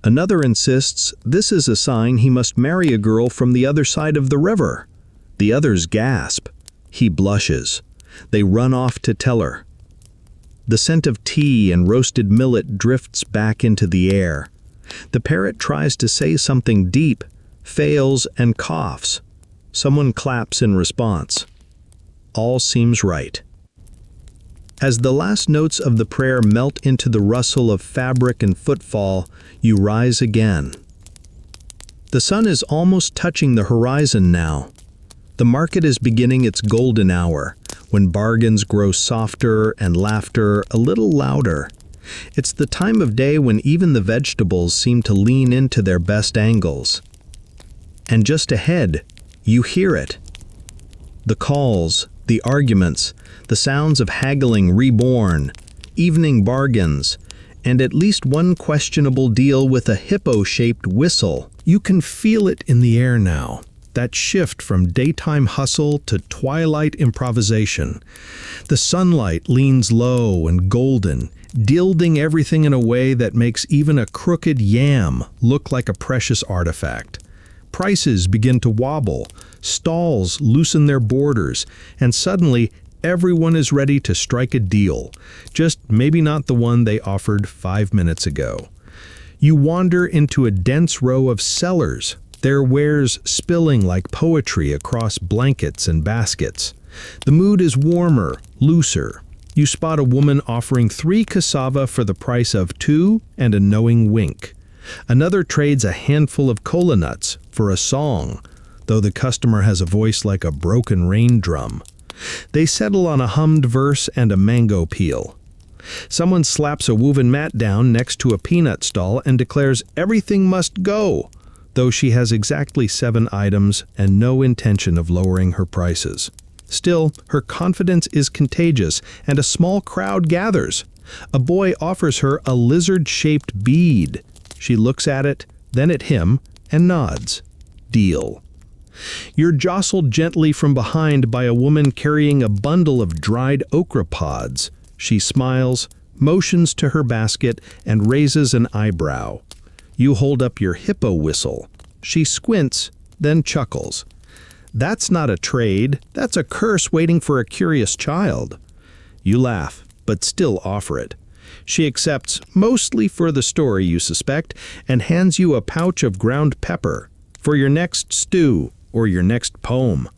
Another insists this is a sign he must marry a girl from the other side of the river. The others gasp. He blushes. They run off to tell her. The scent of tea and roasted millet drifts back into the air. The parrot tries to say something deep, fails, and coughs. Someone claps in response. All seems right. As the last notes of the prayer melt into the rustle of fabric and footfall, you rise again. The sun is almost touching the horizon now. The market is beginning its golden hour, when bargains grow softer and laughter a little louder. It's the time of day when even the vegetables seem to lean into their best angles. And just ahead, you hear it. The calls, the arguments, the sounds of haggling reborn. evening bargains, and at least one questionable deal with a hippo-shaped whistle. You can feel it in the air now, that shift from daytime hustle to twilight improvisation. The sunlight leans low and golden, gilding everything in a way that makes even a crooked yam look like a precious artifact. Prices begin to wobble, stalls loosen their borders, and suddenly everyone is ready to strike a deal, just maybe not the one they offered 5 minutes ago. You wander into a dense row of sellers, their wares spilling like poetry across blankets and baskets. The mood is warmer, looser. You spot a woman offering 3 cassava for the price of 2 and a knowing wink. Another trades a handful of cola nuts for a song, though the customer has a voice like a broken rain drum. They settle on a hummed verse and a mango peel. Someone slaps a woven mat down next to a peanut stall and declares everything must go, though she has exactly 7 items and no intention of lowering her prices. Still, her confidence is contagious, and a small crowd gathers. A boy offers her a lizard-shaped bead. She looks at it, then at him, and nods. Deal. You're jostled gently from behind by a woman carrying a bundle of dried okra pods. She smiles, motions to her basket, and raises an eyebrow. You hold up your hippo whistle. She squints, then chuckles. That's not a trade, that's a curse waiting for a curious child. You laugh, but still offer it. She accepts, mostly for the story, you suspect, and hands you a pouch of ground pepper for your next stew or your next poem.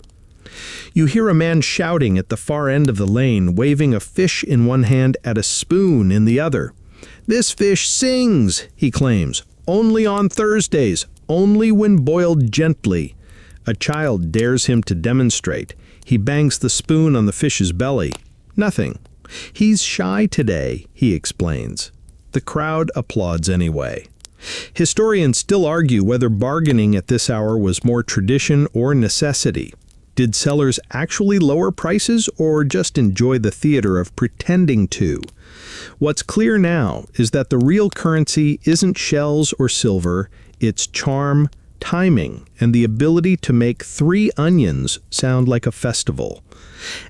You hear a man shouting at the far end of the lane, waving a fish in one hand and a spoon in the other. "This fish sings," he claims, "only on Thursdays, only when boiled gently." A child dares him to demonstrate. He bangs the spoon on the fish's belly. Nothing. "He's shy today," he explains. The crowd applauds anyway. Historians still argue whether bargaining at this hour was more tradition or necessity. Did sellers actually lower prices or just enjoy the theater of pretending to? What's clear now is that the real currency isn't shells or silver, it's charm, timing, and the ability to make 3 onions sound like a festival.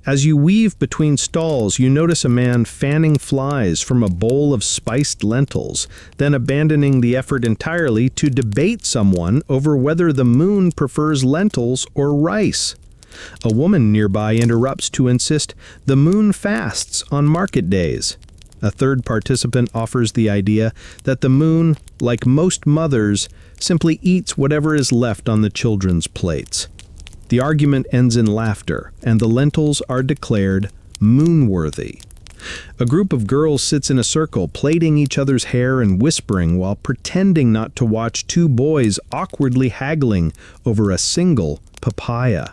As you weave between stalls, you notice a man fanning flies from a bowl of spiced lentils, then abandoning the effort entirely to debate someone over whether the moon prefers lentils or rice. A woman nearby interrupts to insist the moon fasts on market days. A third participant offers the idea that the moon, like most mothers, simply eats whatever is left on the children's plates. The argument ends in laughter, and the lentils are declared moon-worthy. A group of girls sits in a circle, plaiting each other's hair and whispering while pretending not to watch 2 boys awkwardly haggling over a single papaya.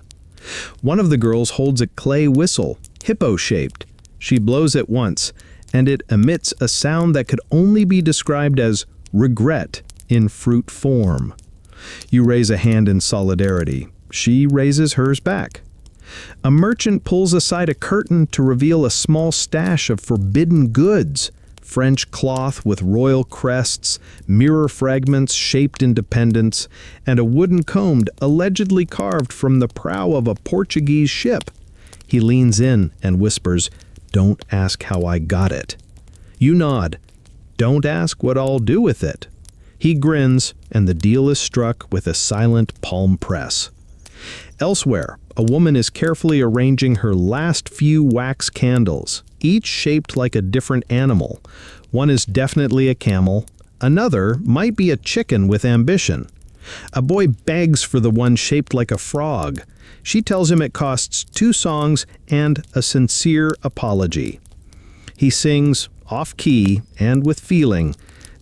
One of the girls holds a clay whistle, hippo-shaped. She blows it once, and it emits a sound that could only be described as regret in fruit form. You raise a hand in solidarity. She raises hers back. A merchant pulls aside a curtain to reveal a small stash of forbidden goods, French cloth with royal crests, mirror fragments shaped independence, and a wooden comb allegedly carved from the prow of a Portuguese ship. He leans in and whispers, "Don't ask how I got it." You nod. "Don't ask what I'll do with it." He grins, and the deal is struck with a silent palm press. Elsewhere, a woman is carefully arranging her last few wax candles, each shaped like a different animal. One is definitely a camel, another might be a chicken with ambition. A boy begs for the one shaped like a frog. She tells him it costs 2 songs and a sincere apology. He sings, off-key and with feeling,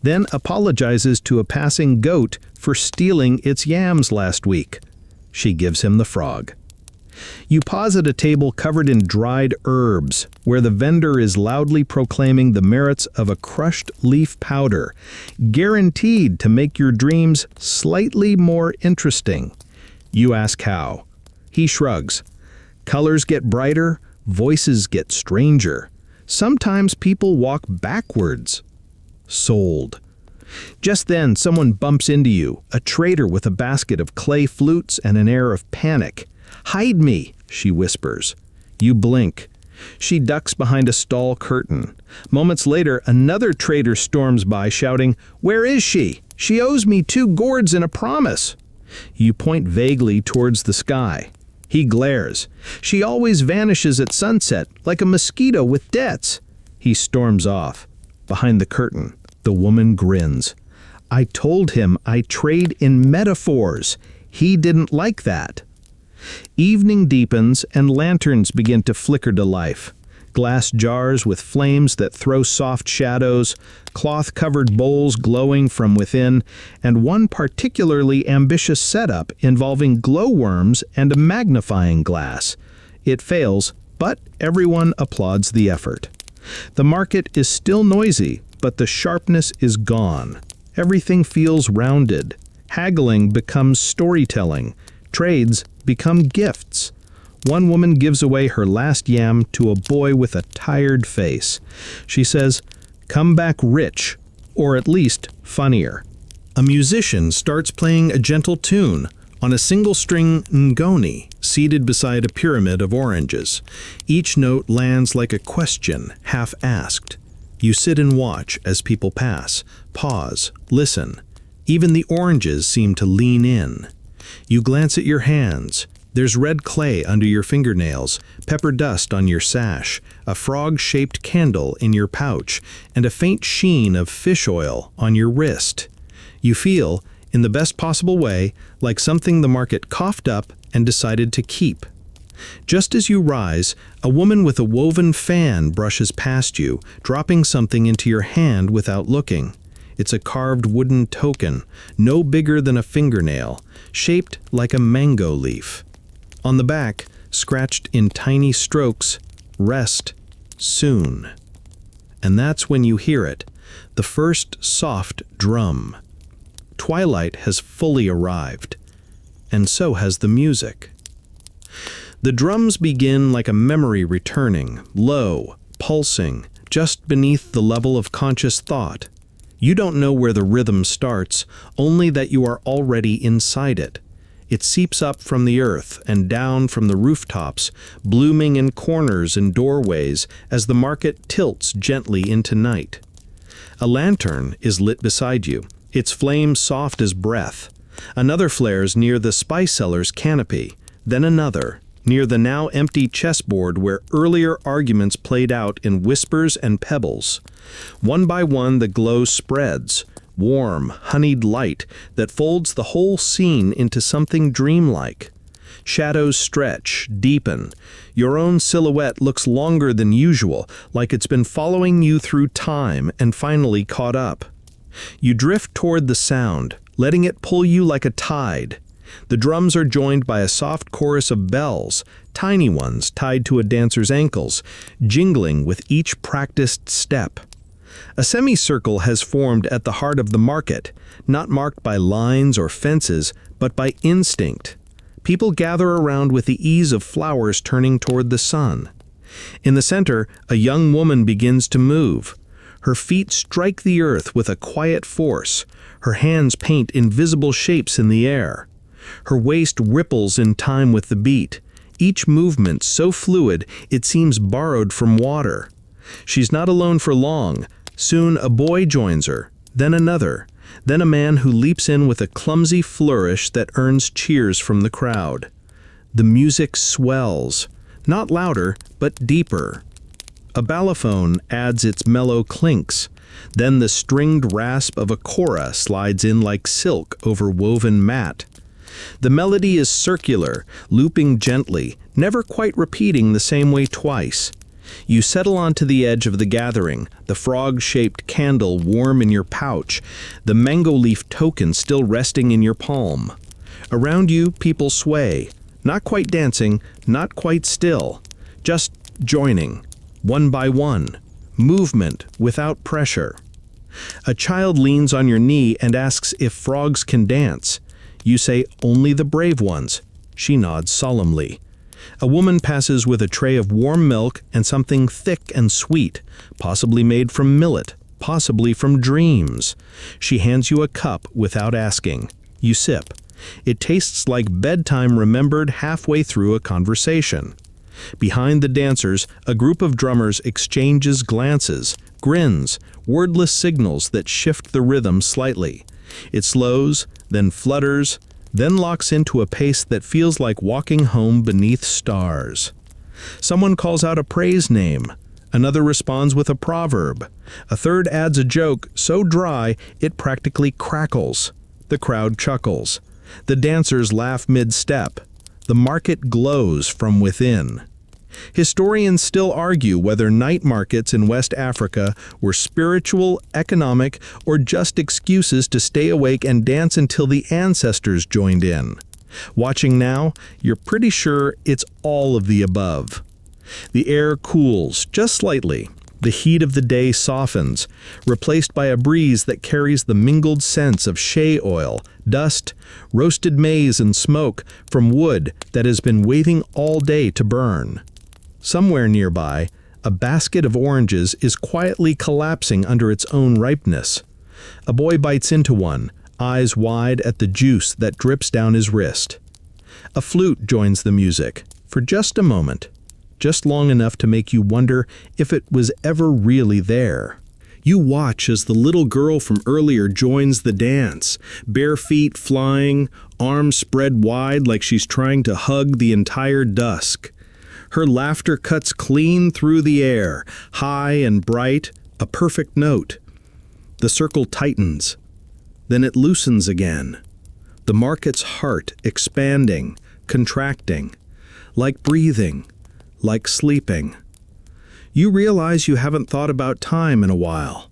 then apologizes to a passing goat for stealing its yams last week. She gives him the frog. You pause at a table covered in dried herbs, where the vendor is loudly proclaiming the merits of a crushed leaf powder, guaranteed to make your dreams slightly more interesting. You ask how. He shrugs. Colors get brighter, voices get stranger. Sometimes people walk backwards. Sold. Just then, someone bumps into you, a trader with a basket of clay flutes and an air of panic. "Hide me," she whispers. You blink. She ducks behind a stall curtain. Moments later, another trader storms by shouting, "Where is she? She owes me 2 gourds and a promise." You point vaguely towards the sky. He glares. "She always vanishes at sunset, like a mosquito with debts." He storms off. Behind the curtain, the woman grins. "I told him I trade in metaphors. He didn't like that." Evening deepens and lanterns begin to flicker to life. Glass jars with flames that throw soft shadows, cloth-covered bowls glowing from within, and one particularly ambitious setup involving glowworms and a magnifying glass. It fails, but everyone applauds the effort. The market is still noisy, but the sharpness is gone. Everything feels rounded. Haggling becomes storytelling. Trades become gifts. One woman gives away her last yam to a boy with a tired face. She says, "Come back rich, or at least funnier." A musician starts playing a gentle tune on a single-string ngoni seated beside a pyramid of oranges. Each note lands like a question, half-asked. You sit and watch as people pass, pause, listen. Even the oranges seem to lean in. You glance at your hands. There's red clay under your fingernails, pepper dust on your sash, a frog-shaped candle in your pouch, and a faint sheen of fish oil on your wrist. You feel, in the best possible way, like something the market coughed up and decided to keep. Just as you rise, a woman with a woven fan brushes past you, dropping something into your hand without looking. It's a carved wooden token, no bigger than a fingernail, shaped like a mango leaf. On the back, scratched in tiny strokes, "Rest soon." And that's when you hear it, the first soft drum. Twilight has fully arrived, and so has the music. The drums begin like a memory returning, low, pulsing, just beneath the level of conscious thought. You don't know where the rhythm starts, only that you are already inside it. It seeps up from the earth and down from the rooftops, blooming in corners and doorways as the market tilts gently into night. A lantern is lit beside you, its flame soft as breath. Another flares near the spice seller's canopy, then another, near the now empty chessboard where earlier arguments played out in whispers and pebbles. One by one the glow spreads, warm, honeyed light that folds the whole scene into something dreamlike. Shadows stretch, deepen. Your own silhouette looks longer than usual, like it's been following you through time and finally caught up. You drift toward the sound, letting it pull you like a tide. The drums are joined by a soft chorus of bells, tiny ones tied to a dancer's ankles, jingling with each practiced step. A semicircle has formed at the heart of the market, not marked by lines or fences, but by instinct. People gather around with the ease of flowers turning toward the sun. In the center, a young woman begins to move. Her feet strike the earth with a quiet force. Her hands paint invisible shapes in the air. Her waist ripples in time with the beat, each movement so fluid it seems borrowed from water. She's not alone for long. Soon a boy joins her, then another, then a man who leaps in with a clumsy flourish that earns cheers from the crowd. The music swells, not louder, but deeper. A balafone adds its mellow clinks. Then the stringed rasp of a kora slides in like silk over woven mat. The melody is circular, looping gently, never quite repeating the same way twice. You settle onto the edge of the gathering, the frog-shaped candle warm in your pouch, the mango leaf token still resting in your palm. Around you, people sway, not quite dancing, not quite still, just joining, one by one, movement without pressure. A child leans on your knee and asks if frogs can dance. You say, "Only the brave ones." She nods solemnly. A woman passes with a tray of warm milk and something thick and sweet, possibly made from millet, possibly from dreams. She hands you a cup without asking. You sip. It tastes like bedtime remembered halfway through a conversation. Behind the dancers, a group of drummers exchanges glances, grins, wordless signals that shift the rhythm slightly. It slows, then flutters, then locks into a pace that feels like walking home beneath stars. Someone calls out a praise name. Another responds with a proverb. A third adds a joke so dry it practically crackles. The crowd chuckles. The dancers laugh mid-step. The market glows from within. Historians still argue whether night markets in West Africa were spiritual, economic, or just excuses to stay awake and dance until the ancestors joined in. Watching now, you're pretty sure it's all of the above. The air cools, just slightly. The heat of the day softens, replaced by a breeze that carries the mingled scents of shea oil, dust, roasted maize, and smoke from wood that has been waiting all day to burn. Somewhere nearby, a basket of oranges is quietly collapsing under its own ripeness. A boy bites into one, eyes wide at the juice that drips down his wrist. A flute joins the music, for just a moment. Just long enough to make you wonder if it was ever really there. You watch as the little girl from earlier joins the dance, bare feet flying, arms spread wide like she's trying to hug the entire dusk. Her laughter cuts clean through the air, high and bright, a perfect note. The circle tightens. Then it loosens again. The market's heart expanding, contracting, like breathing, like sleeping. You realize you haven't thought about time in a while.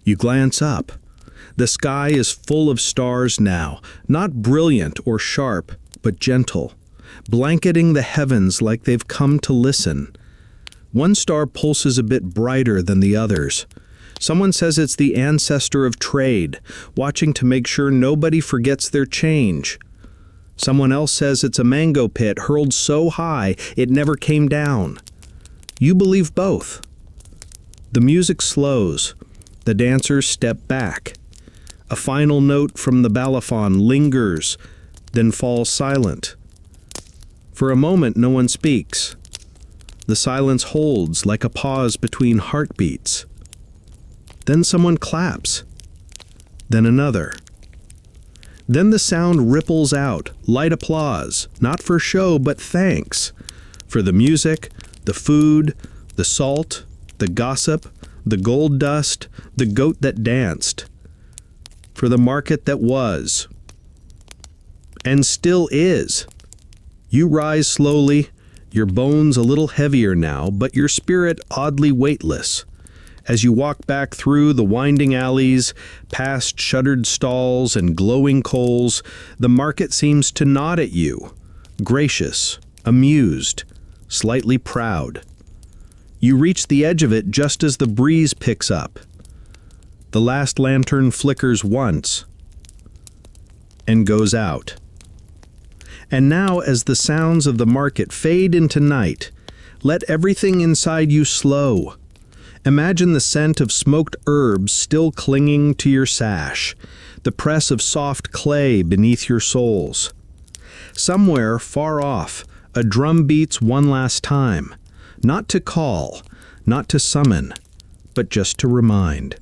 You glance up. The sky is full of stars now, not brilliant or sharp, but gentle, blanketing the heavens like they've come to listen. One star pulses a bit brighter than the others. Someone says it's the ancestor of trade, watching to make sure nobody forgets their change. Someone else says it's a mango pit hurled so high it never came down. You believe both. The music slows. The dancers step back. A final note from the balafon lingers, then falls silent. For a moment, no one speaks. The silence holds like a pause between heartbeats. Then someone claps. Then another. Then the sound ripples out, light applause, not for show, but thanks. For the music, the food, the salt, the gossip, the gold dust, the goat that danced. For the market that was. And still is. You rise slowly, your bones a little heavier now, but your spirit oddly weightless. As you walk back through the winding alleys, past shuttered stalls and glowing coals, the market seems to nod at you, gracious, amused, slightly proud. You reach the edge of it just as the breeze picks up. The last lantern flickers once and goes out. And now, as the sounds of the market fade into night, let everything inside you slow. Imagine the scent of smoked herbs still clinging to your sash, the press of soft clay beneath your soles. Somewhere far off, a drum beats one last time, not to call, not to summon, but just to remind.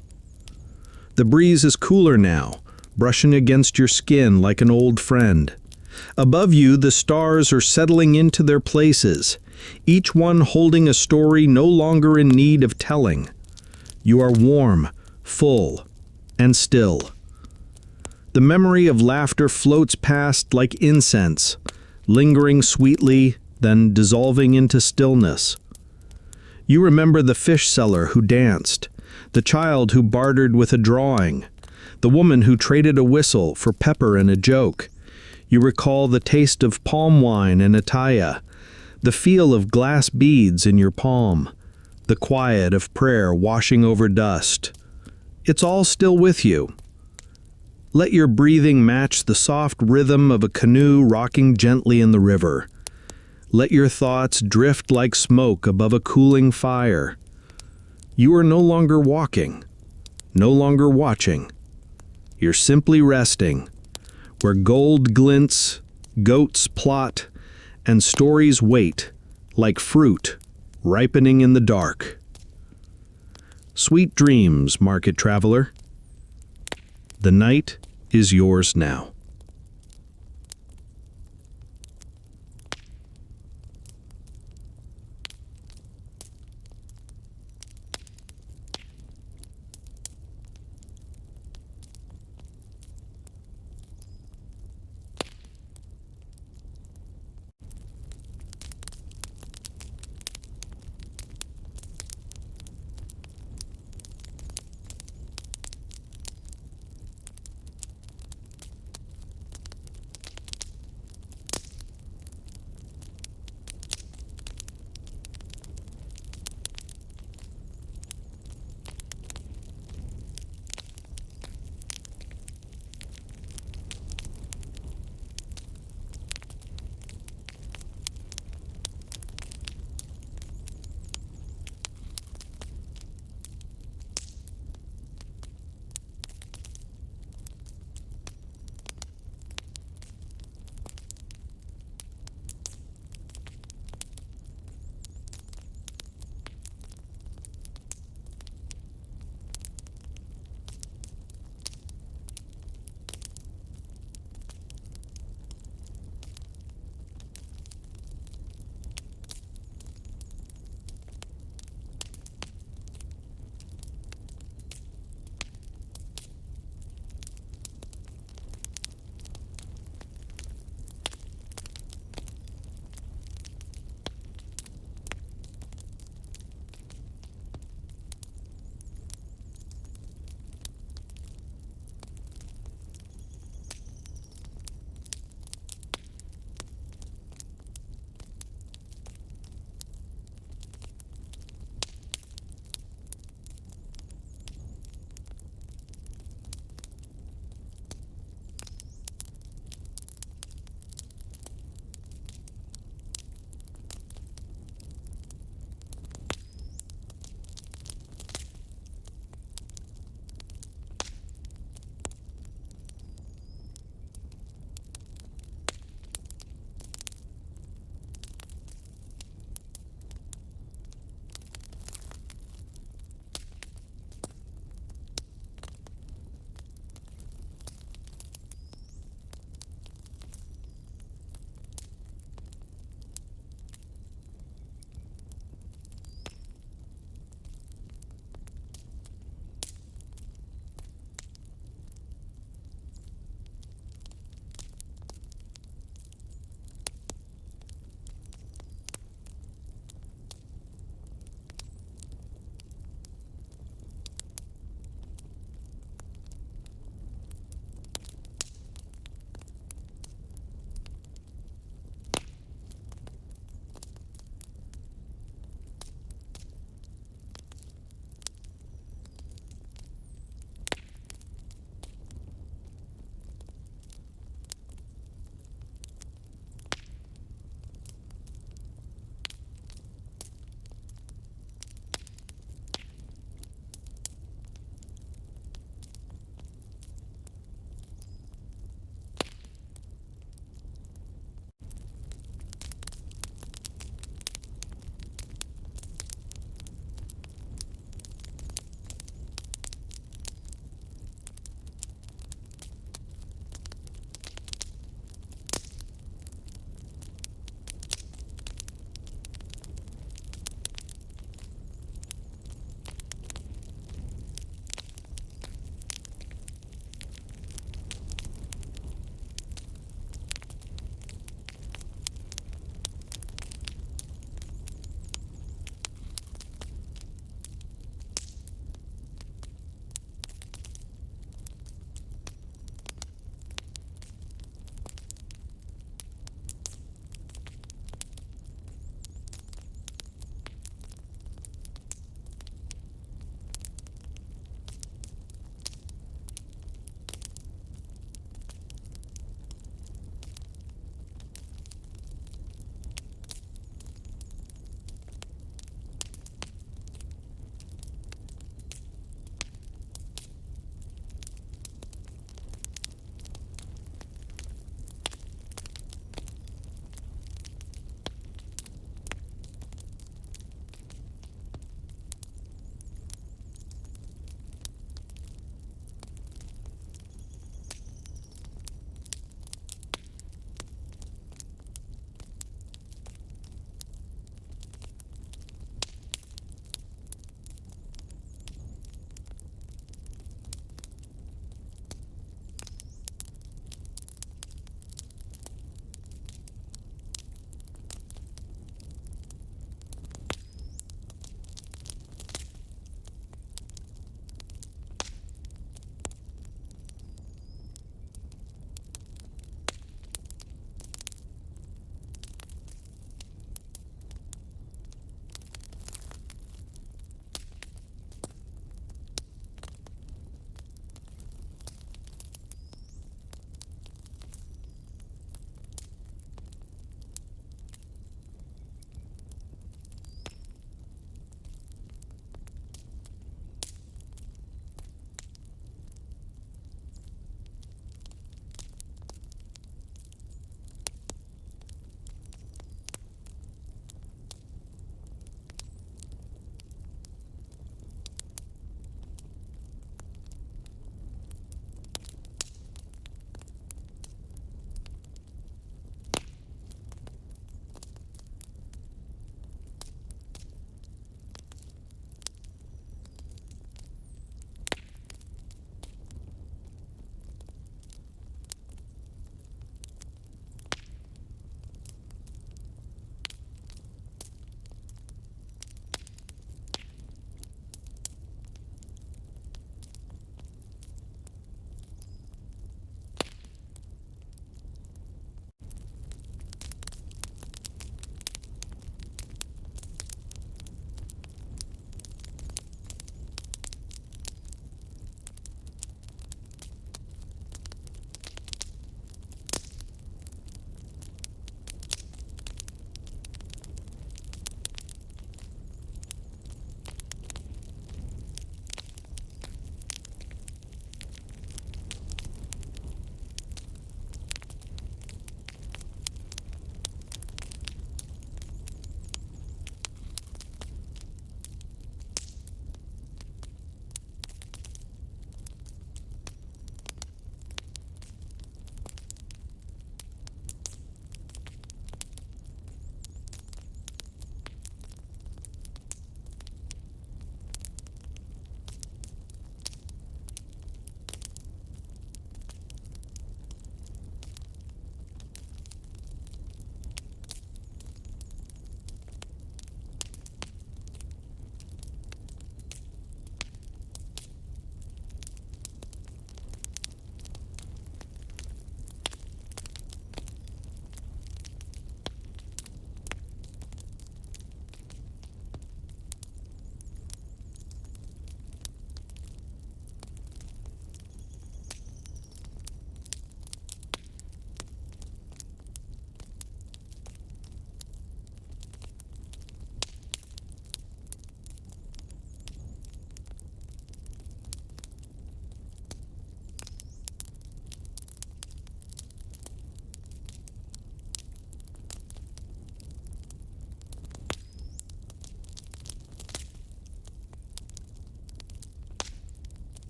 The breeze is cooler now, brushing against your skin like an old friend. Above you, the stars are settling into their places, each one holding a story no longer in need of telling. You are warm, full, and still. The memory of laughter floats past like incense, lingering sweetly, then dissolving into stillness. You remember the fish seller who danced, the child who bartered with a drawing, the woman who traded a whistle for pepper and a joke. You recall the taste of palm wine and ataya, the feel of glass beads in your palm, the quiet of prayer washing over dust. It's all still with you. Let your breathing match the soft rhythm of a canoe rocking gently in the river. Let your thoughts drift like smoke above a cooling fire. You are no longer walking, no longer watching. You're simply resting, where gold glints, goats plot, and stories wait, like fruit ripening in the dark. Sweet dreams, market traveler. The night is yours now.